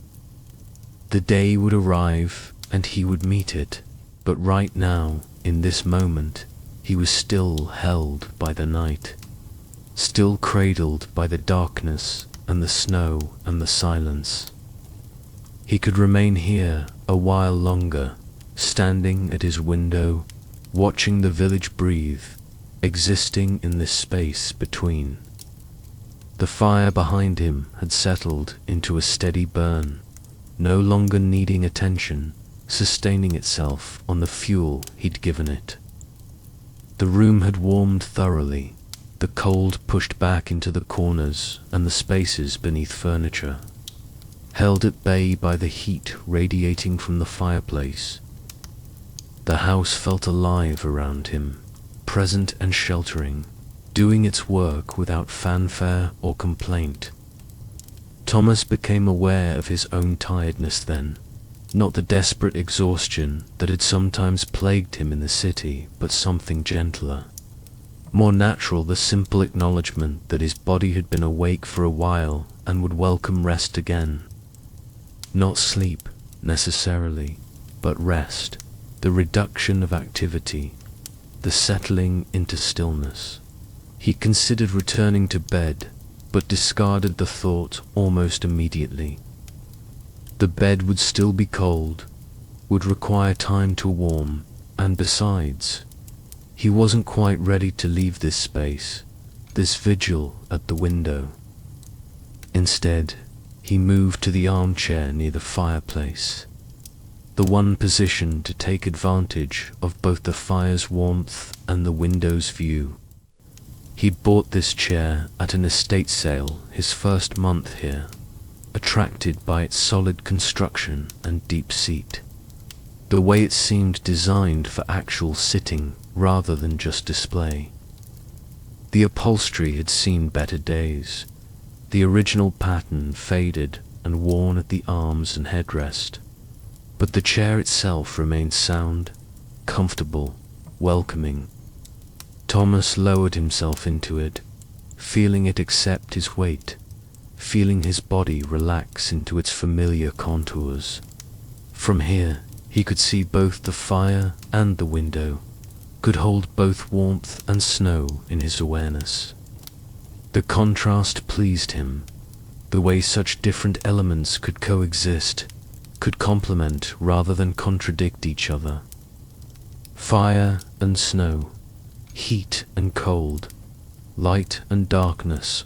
The day would arrive and he would meet it, but right now, in this moment, he was still held by the night, still cradled by the darkness and the snow and the silence. He could remain here a while longer, standing at his window, watching the village breathe, existing in this space between. The fire behind him had settled into a steady burn, no longer needing attention, sustaining itself on the fuel he'd given it. The room had warmed thoroughly, the cold pushed back into the corners and the spaces beneath furniture, held at bay by the heat radiating from the fireplace. The house felt alive around him, present and sheltering, doing its work without fanfare or complaint. Thomas became aware of his own tiredness then, not the desperate exhaustion that had sometimes plagued him in the city, but something gentler, more natural, the simple acknowledgement that his body had been awake for a while and would welcome rest again. Not sleep, necessarily, but rest, the reduction of activity, the settling into stillness. He considered returning to bed, but discarded the thought almost immediately. The bed would still be cold, would require time to warm, and besides, he wasn't quite ready to leave this space, this vigil at the window. Instead, he moved to the armchair near the fireplace, the one position to take advantage of both the fire's warmth and the window's view. He'd bought this chair at an estate sale his first month here, attracted by its solid construction and deep seat, the way it seemed designed for actual sitting rather than just display. The upholstery had seen better days, the original pattern faded and worn at the arms and headrest, but the chair itself remained sound, comfortable, welcoming. Thomas lowered himself into it, feeling it accept his weight, feeling his body relax into its familiar contours. From here, he could see both the fire and the window, could hold both warmth and snow in his awareness. The contrast pleased him, the way such different elements could coexist, could complement rather than contradict each other. Fire and snow, heat and cold, light and darkness,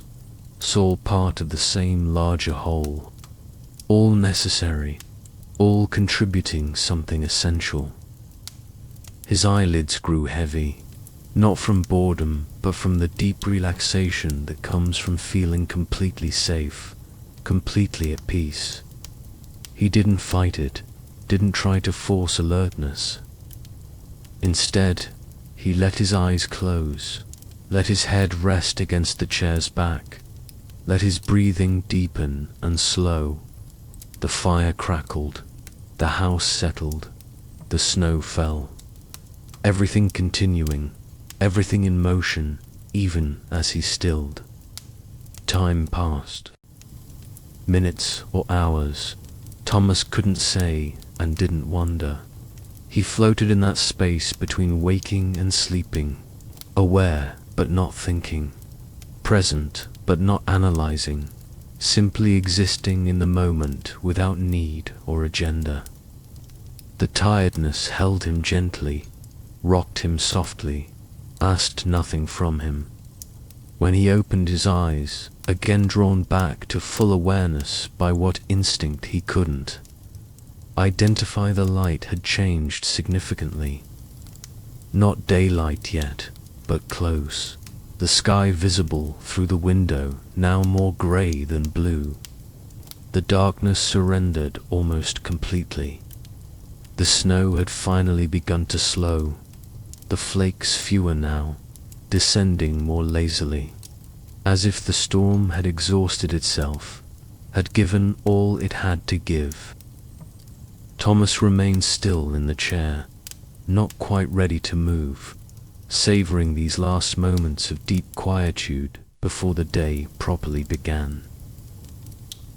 all part of the same larger whole, all necessary, all contributing something essential. His eyelids grew heavy, not from boredom, but from the deep relaxation that comes from feeling completely safe, completely at peace. He didn't fight it, didn't try to force alertness. Instead, he let his eyes close, let his head rest against the chair's back, let his breathing deepen and slow. The fire crackled, the house settled, the snow fell. Everything continuing, everything in motion, even as he stilled. Time passed. Minutes or hours, Thomas couldn't say and didn't wonder. He floated in that space between waking and sleeping, aware but not thinking, present but not analyzing, simply existing in the moment without need or agenda. The tiredness held him gently, rocked him softly, asked nothing from him. When he opened his eyes, again drawn back to full awareness by what instinct he couldn't identify, the light had changed significantly. Not daylight yet, but close. The sky visible through the window, now more grey than blue. The darkness surrendered almost completely. The snow had finally begun to slow, the flakes fewer now, descending more lazily, as if the storm had exhausted itself, had given all it had to give. Thomas remained still in the chair, not quite ready to move, savouring these last moments of deep quietude before the day properly began.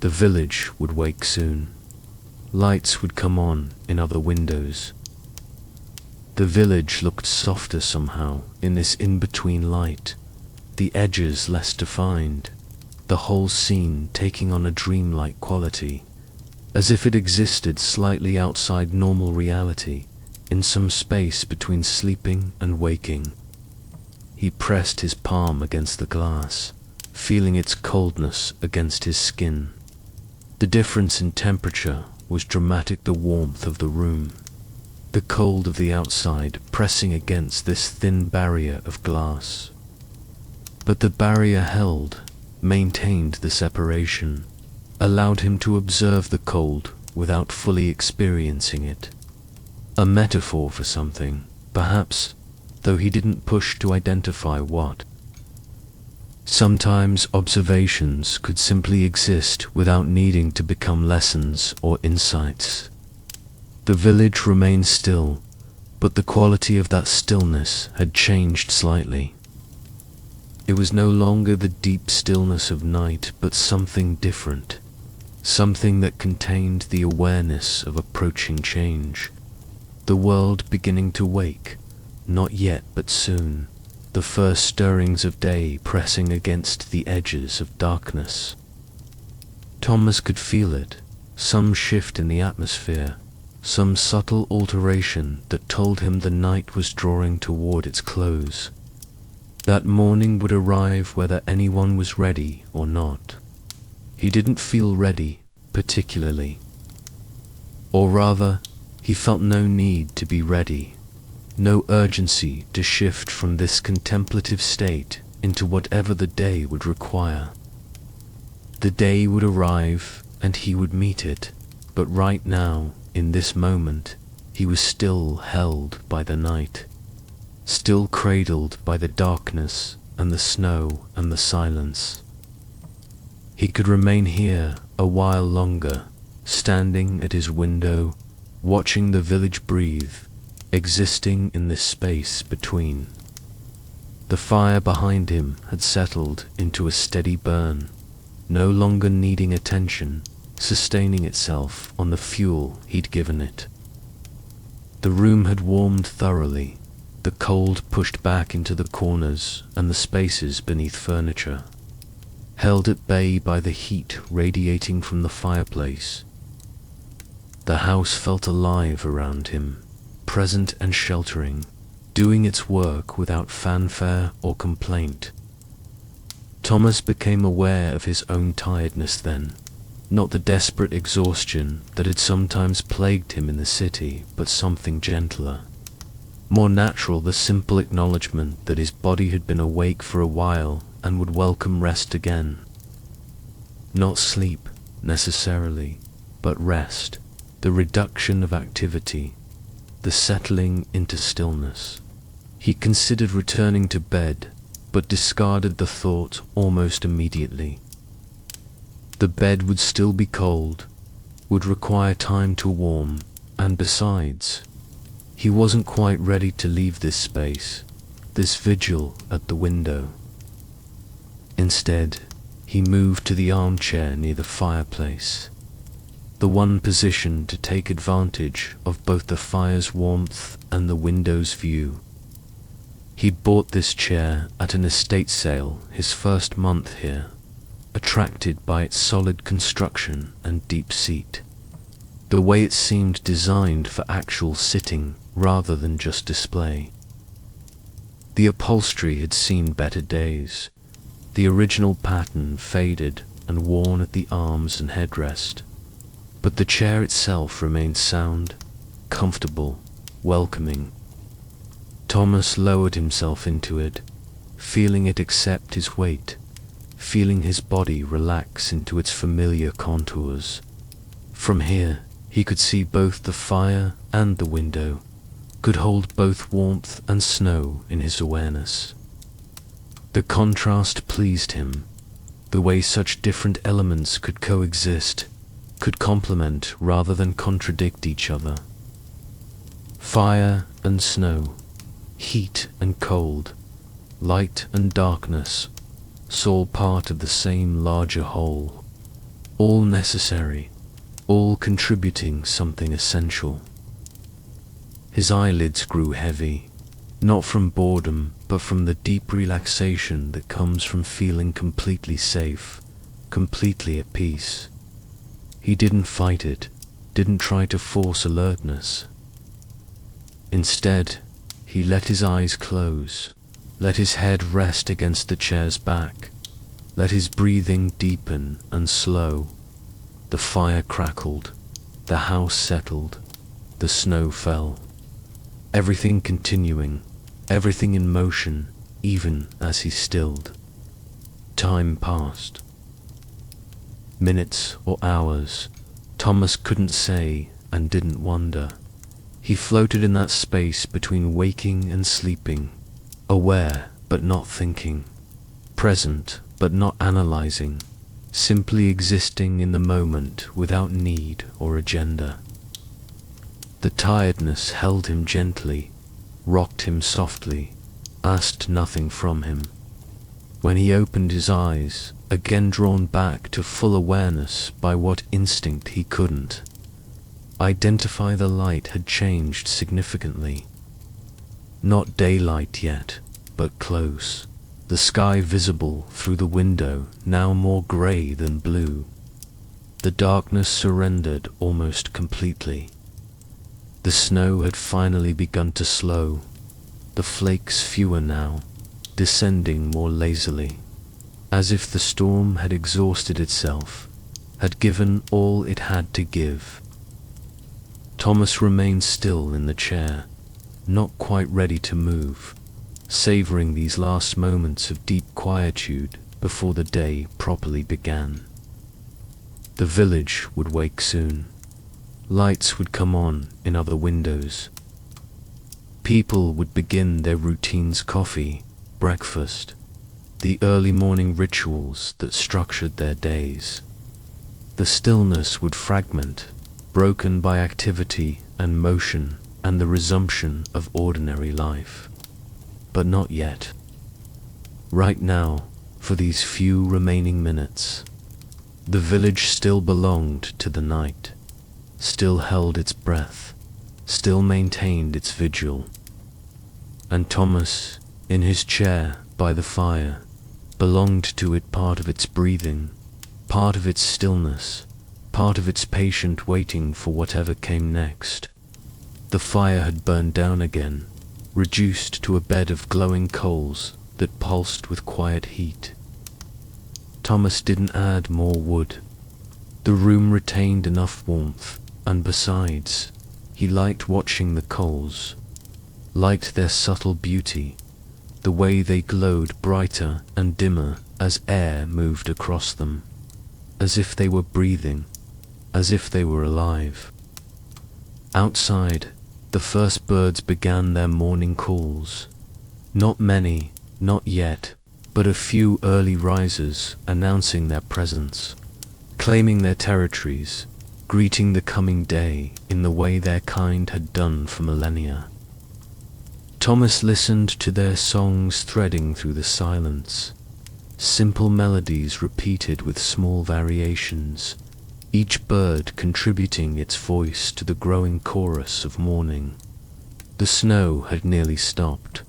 The village would wake soon. Lights would come on in other windows. The village looked softer somehow in this in-between light, the edges less defined, the whole scene taking on a dreamlike quality, as if it existed slightly outside normal reality, in some space between sleeping and waking. He pressed his palm against the glass, feeling its coldness against his skin. The difference in temperature was dramatic, the warmth of the room, the cold of the outside pressing against this thin barrier of glass. But the barrier held, maintained the separation, allowed him to observe the cold without fully experiencing it. A metaphor for something, perhaps, though he didn't push to identify what. Sometimes observations could simply exist without needing to become lessons or insights. The village remained still, but the quality of that stillness had changed slightly. It was no longer the deep stillness of night, but something different, something that contained the awareness of approaching change, the world beginning to wake, not yet but soon, the first stirrings of day pressing against the edges of darkness. Thomas could feel it, some shift in the atmosphere, some subtle alteration that told him the night was drawing toward its close. That morning would arrive whether anyone was ready or not. He didn't feel ready, particularly. Or rather, he felt no need to be ready, no urgency to shift from this contemplative state into whatever the day would require. The day would arrive and he would meet it, but right now, in this moment, he was still held by the night, still cradled by the darkness and the snow and the silence. He could remain here a while longer, standing at his window, watching the village breathe, existing in this space between. The fire behind him had settled into a steady burn, no longer needing attention, sustaining itself on the fuel he'd given it. The room had warmed thoroughly, the cold pushed back into the corners and the spaces beneath furniture, held at bay by the heat radiating from the fireplace. The house felt alive around him, present and sheltering, doing its work without fanfare or complaint. Thomas became aware of his own tiredness then, not the desperate exhaustion that had sometimes plagued him in the city, but something gentler, more natural, the simple acknowledgement that his body had been awake for a while and would welcome rest again. Not sleep, necessarily, but rest, the reduction of activity, the settling into stillness. He considered returning to bed, but discarded the thought almost immediately. The bed would still be cold, would require time to warm, and besides, he wasn't quite ready to leave this space, this vigil at the window. Instead, he moved to the armchair near the fireplace, the one position to take advantage of both the fire's warmth and the window's view. He'd bought this chair at an estate sale his first month here, attracted by its solid construction and deep seat, the way it seemed designed for actual sitting rather than just display. The upholstery had seen better days, the original pattern faded and worn at the arms and headrest, but the chair itself remained sound, comfortable, welcoming. Thomas lowered himself into it, feeling it accept his weight, feeling his body relax into its familiar contours. From here, he could see both the fire and the window, could hold both warmth and snow in his awareness. The contrast pleased him, the way such different elements could coexist, could complement rather than contradict each other. Fire and snow, heat and cold, light and darkness, all part of the same larger whole, all necessary, all contributing something essential. His eyelids grew heavy, not from boredom, but from the deep relaxation that comes from feeling completely safe, completely at peace. He didn't fight it, didn't try to force alertness. Instead, he let his eyes close, let his head rest against the chair's back, let his breathing deepen and slow. The fire crackled, the house settled, the snow fell. Everything continuing, everything in motion, even as he stilled. Time passed. Minutes or hours, Thomas couldn't say and didn't wonder. He floated in that space between waking and sleeping, aware but not thinking, present but not analyzing, simply existing in the moment without need or agenda. The tiredness held him gently, rocked him softly, asked nothing from him. When he opened his eyes, again drawn back to full awareness by what instinct he couldn't identify, the light had changed significantly. Not daylight yet, but close, the sky visible through the window now more grey than blue. The darkness surrendered almost completely. The snow had finally begun to slow, the flakes fewer now, descending more lazily, as if the storm had exhausted itself, had given all it had to give. Thomas remained still in the chair, not quite ready to move, savouring these last moments of deep quietude before the day properly began. The village would wake soon. Lights would come on in other windows. People would begin their routines: coffee, breakfast, the early morning rituals that structured their days. The stillness would fragment, broken by activity and motion and the resumption of ordinary life. But not yet. Right now, for these few remaining minutes, the village still belonged to the night, still held its breath, still maintained its vigil. And Thomas, in his chair by the fire, belonged to it, part of its breathing, part of its stillness, part of its patient waiting for whatever came next. The fire had burned down again, reduced to a bed of glowing coals that pulsed with quiet heat. Thomas didn't add more wood. The room retained enough warmth, and besides, he liked watching the coals, liked their subtle beauty, the way they glowed brighter and dimmer as air moved across them, as if they were breathing, as if they were alive. Outside, the first birds began their morning calls. Not many, not yet, but a few early risers announcing their presence, claiming their territories, greeting the coming day in the way their kind had done for millennia. Thomas listened to their songs threading through the silence, simple melodies repeated with small variations, each bird contributing its voice to the growing chorus of morning. The snow had nearly stopped.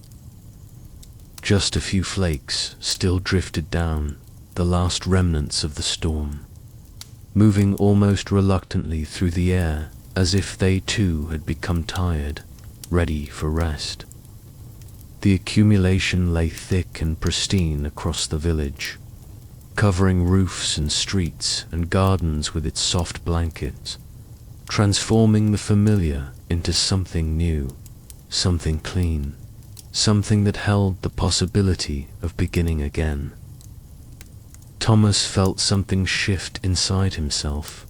Just a few flakes still drifted down, the last remnants of the storm, moving almost reluctantly through the air as if they too had become tired, ready for rest. The accumulation lay thick and pristine across the village, covering roofs and streets and gardens with its soft blankets, transforming the familiar into something new, something clean, something that held the possibility of beginning again. Thomas felt something shift inside himself,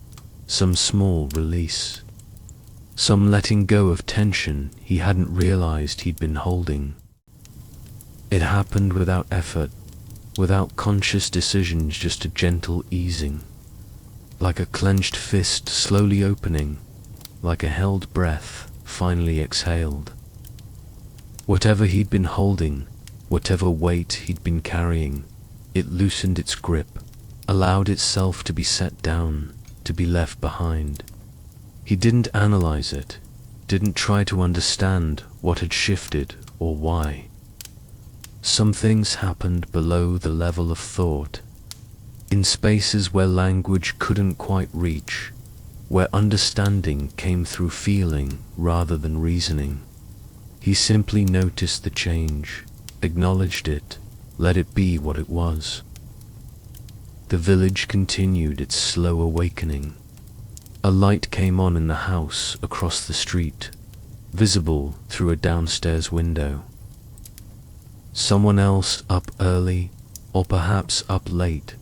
some small release, some letting go of tension he hadn't realized he'd been holding. It happened without effort, without conscious decisions, just a gentle easing, like a clenched fist slowly opening, like a held breath finally exhaled. Whatever he'd been holding, whatever weight he'd been carrying, it loosened its grip, allowed itself to be set down, to be left behind. He didn't analyze it, didn't try to understand what had shifted or why. Some things happened below the level of thought, in spaces where language couldn't quite reach, where understanding came through feeling rather than reasoning. He simply noticed the change, acknowledged it, let it be what it was. The village continued its slow awakening. A light came on in the house across the street, visible through a downstairs window. Someone else up early, or perhaps up late,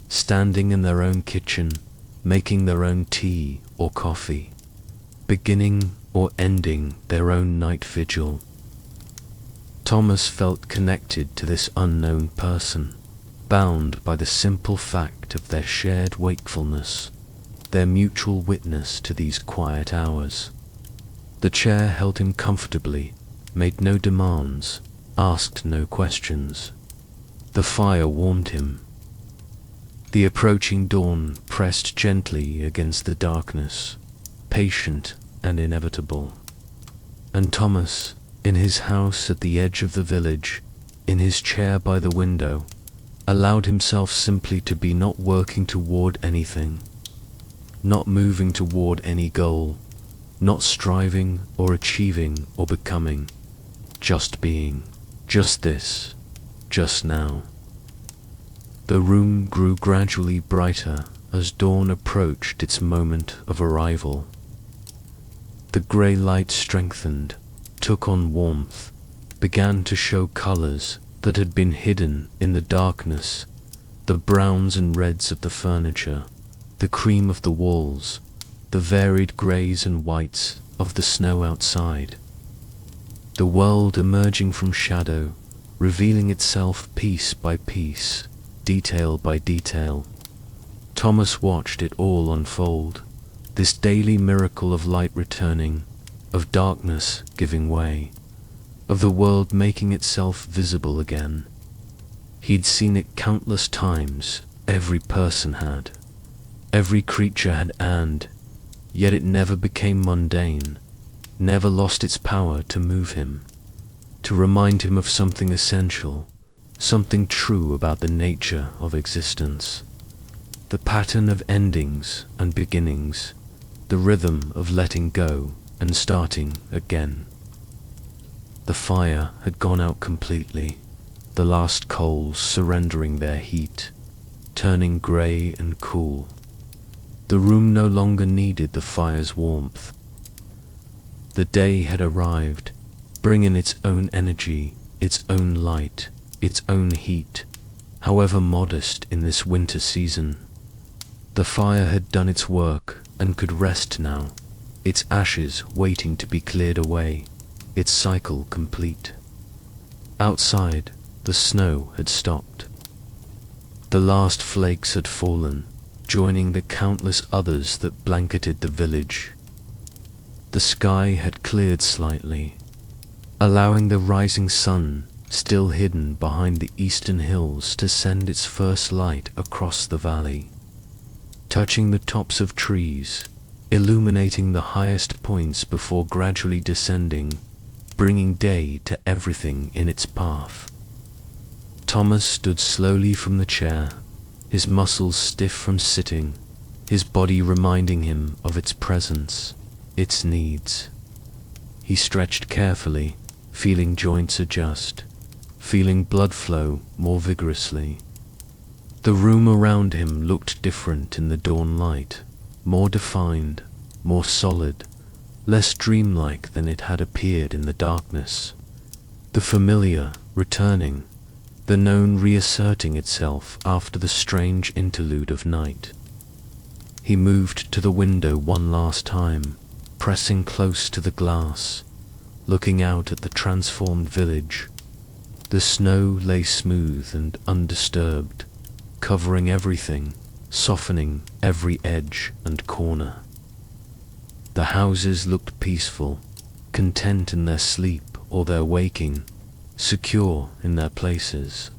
standing in their own kitchen, making their own tea or coffee, beginning or ending their own night vigil. Thomas felt connected to this unknown person, bound by the simple fact of their shared wakefulness, their mutual witness to these quiet hours. The chair held him comfortably, made no demands, asked no questions. The fire warmed him. The approaching dawn pressed gently against the darkness, patient and inevitable. And Thomas, in his house at the edge of the village, in his chair by the window, allowed himself simply to be, not working toward anything, not moving toward any goal, not striving or achieving or becoming, just being, just this, just now. The room grew gradually brighter as dawn approached its moment of arrival. The grey light strengthened, took on warmth, began to show colours that had been hidden in the darkness, the browns and reds of the furniture, the cream of the walls, the varied greys and whites of the snow outside. The world emerging from shadow, revealing itself piece by piece, detail by detail. Thomas watched it all unfold, this daily miracle of light returning, of darkness giving way, of the world making itself visible again. He'd seen it countless times, every person had, every creature had, and yet it never became mundane, never lost its power to move him, to remind him of something essential, something true about the nature of existence. The pattern of endings and beginnings, the rhythm of letting go and starting again. The fire had gone out completely, the last coals surrendering their heat, turning grey and cool. The room no longer needed the fire's warmth. The day had arrived, bringing its own energy, its own light, its own heat, however modest in this winter season. The fire had done its work and could rest now, its ashes waiting to be cleared away, its cycle complete. Outside, the snow had stopped. The last flakes had fallen, joining the countless others that blanketed the village. The sky had cleared slightly, allowing the rising sun, still hidden behind the eastern hills, to send its first light across the valley, touching the tops of trees, illuminating the highest points before gradually descending, bringing day to everything in its path. Thomas stood slowly from the chair, his muscles stiff from sitting, his body reminding him of its presence, its needs. He stretched carefully, feeling joints adjust, feeling blood flow more vigorously. The room around him looked different in the dawn light, more defined, more solid, less dreamlike than it had appeared in the darkness. The familiar returning, the known reasserting itself after the strange interlude of night. He moved to the window one last time, pressing close to the glass, looking out at the transformed village. The snow lay smooth and undisturbed, covering everything, softening every edge and corner. The houses looked peaceful, content in their sleep or their waking, secure in their places.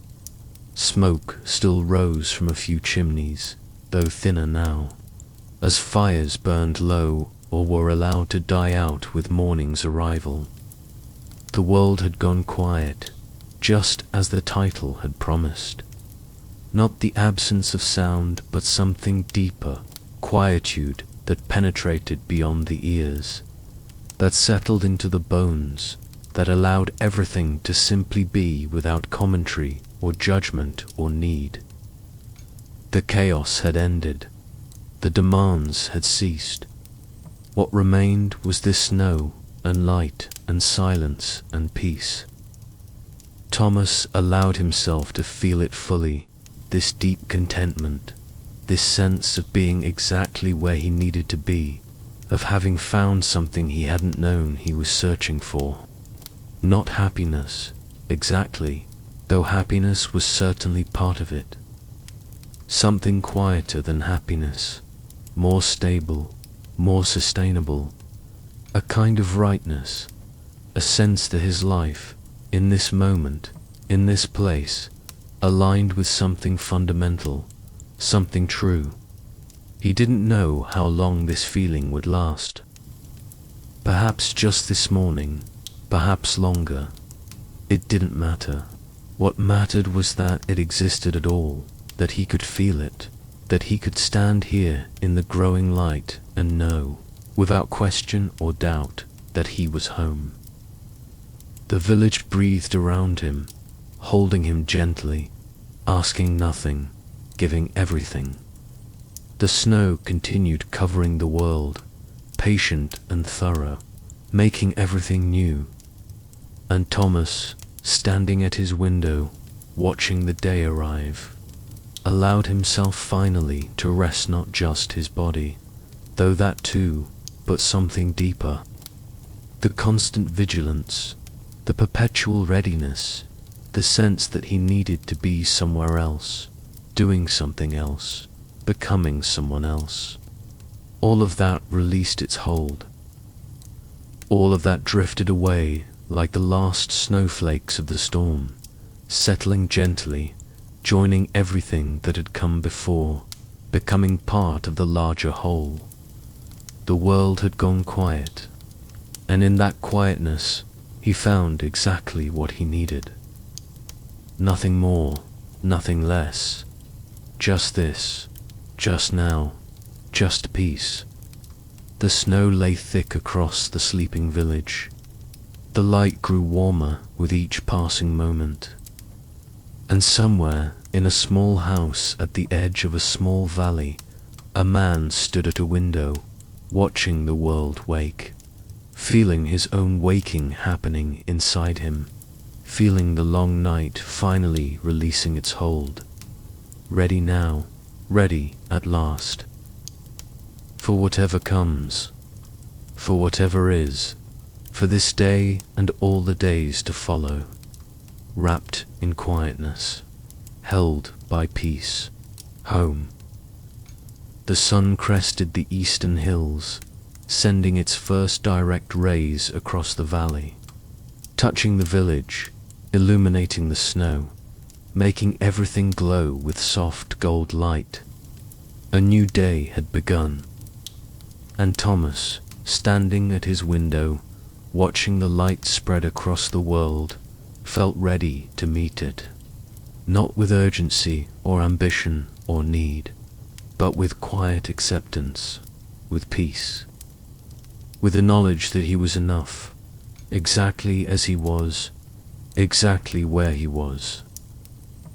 Smoke still rose from a few chimneys, though thinner now, as fires burned low or were allowed to die out with morning's arrival. The world had gone quiet, just as the title had promised. Not the absence of sound, but something deeper, quietude that penetrated beyond the ears, that settled into the bones, that allowed everything to simply be without commentary or judgment or need. The chaos had ended. The demands had ceased. What remained was this snow and light and silence and peace. Thomas allowed himself to feel it fully, this deep contentment, this sense of being exactly where he needed to be, of having found something he hadn't known he was searching for. Not happiness, exactly, though happiness was certainly part of it. Something quieter than happiness, more stable, more sustainable, a kind of rightness, a sense to his life, in this moment, in this place, aligned with something fundamental, something true. He didn't know how long this feeling would last. Perhaps just this morning, perhaps longer. It didn't matter. What mattered was that it existed at all, that he could feel it, that he could stand here in the growing light and know, without question or doubt, that he was home. The village breathed around him, holding him gently, asking nothing, giving everything. The snow continued covering the world, patient and thorough, making everything new. And Thomas, standing at his window, watching the day arrive, allowed himself finally to rest not just his body, though that too, but something deeper. The constant vigilance, the perpetual readiness, the sense that he needed to be somewhere else, doing something else, becoming someone else. All of that released its hold. All of that drifted away like the last snowflakes of the storm, settling gently, joining everything that had come before, becoming part of the larger whole. The world had gone quiet, and in that quietness he found exactly what he needed. Nothing more, nothing less. Just this, just now, just peace. The snow lay thick across the sleeping village. The light grew warmer with each passing moment. And somewhere in a small house at the edge of a small valley, a man stood at a window, watching the world wake, feeling his own waking happening inside him, feeling the long night finally releasing its hold. Ready now, ready at last. For whatever comes, for whatever is, for this day and all the days to follow, wrapped in quietness, held by peace, home. The sun crested the eastern hills, sending its first direct rays across the valley, touching the village, illuminating the snow, making everything glow with soft gold light. A new day had begun, and Thomas, standing at his window, watching the light spread across the world, felt ready to meet it, not with urgency or ambition or need, but with quiet acceptance, with peace, with the knowledge that he was enough, exactly as he was, exactly where he was.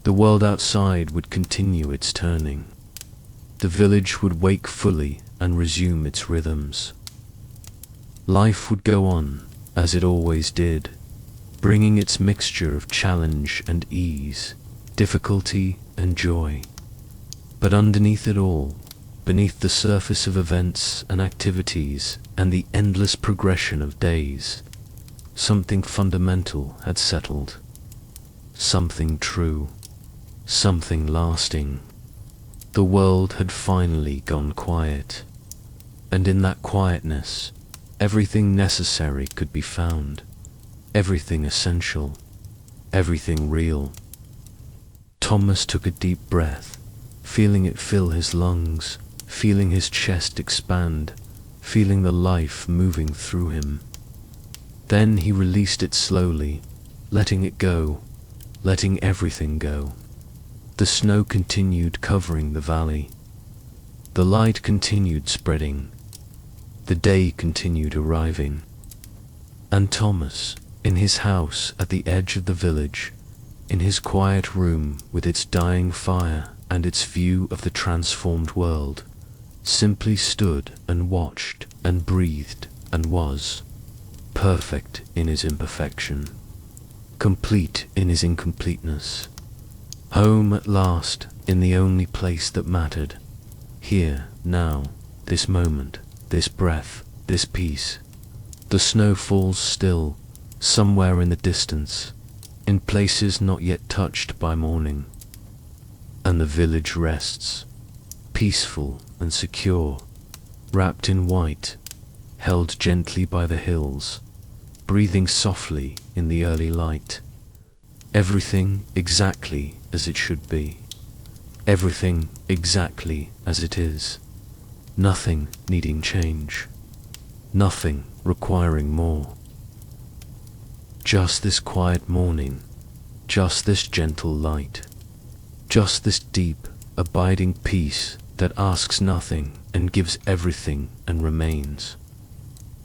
The world outside would continue its turning. The village would wake fully and resume its rhythms. Life would go on, as it always did, bringing its mixture of challenge and ease, difficulty and joy. But underneath it all, beneath the surface of events and activities and the endless progression of days, something fundamental had settled. Something true, something lasting. The world had finally gone quiet, and in that quietness, everything necessary could be found, everything essential, everything real. Thomas took a deep breath, feeling it fill his lungs, feeling his chest expand, feeling the life moving through him. Then he released it slowly, letting it go, letting everything go. The snow continued covering the valley. The light continued spreading. The day continued arriving. And Thomas, in his house at the edge of the village, in his quiet room with its dying fire and its view of the transformed world, simply stood and watched and breathed and was, perfect in his imperfection, complete in his incompleteness, home at last in the only place that mattered, here, now, this moment, this breath, this peace. The snow falls still, somewhere in the distance, in places not yet touched by morning, and the village rests, peaceful and secure, wrapped in white, held gently by the hills, breathing softly in the early light. Everything exactly as it should be, everything exactly as it is, nothing needing change, nothing requiring more. Just this quiet morning, just this gentle light, just this deep, abiding peace that asks nothing and gives everything and remains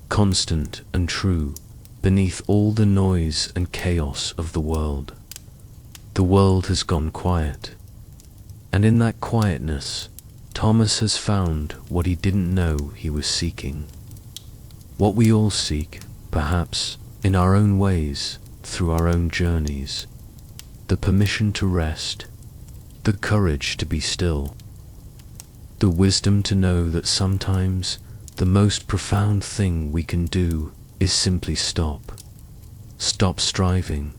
constant and true beneath all the noise and chaos of the world. The world has gone quiet, and in that quietness, Thomas has found what he didn't know he was seeking. What we all seek, perhaps, in our own ways, through our own journeys. The permission to rest, the courage to be still, the wisdom to know that sometimes the most profound thing we can do is simply stop. Stop striving,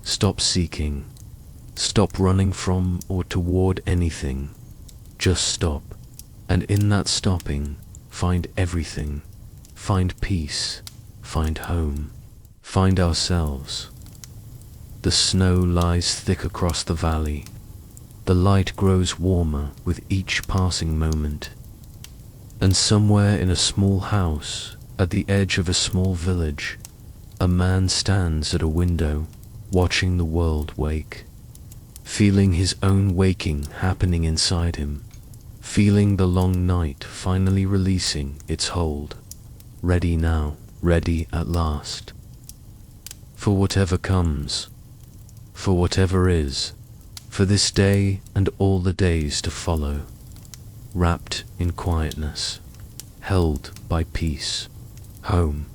stop seeking, stop running from or toward anything. Just stop, and in that stopping, find everything. Find peace, find home, find ourselves. The snow lies thick across the valley. The light grows warmer with each passing moment. And somewhere in a small house, at the edge of a small village, a man stands at a window, watching the world wake, feeling his own waking happening inside him, feeling the long night finally releasing its hold. Ready now, ready at last. For whatever comes, for whatever is, for this day and all the days to follow, wrapped in quietness, held by peace, home.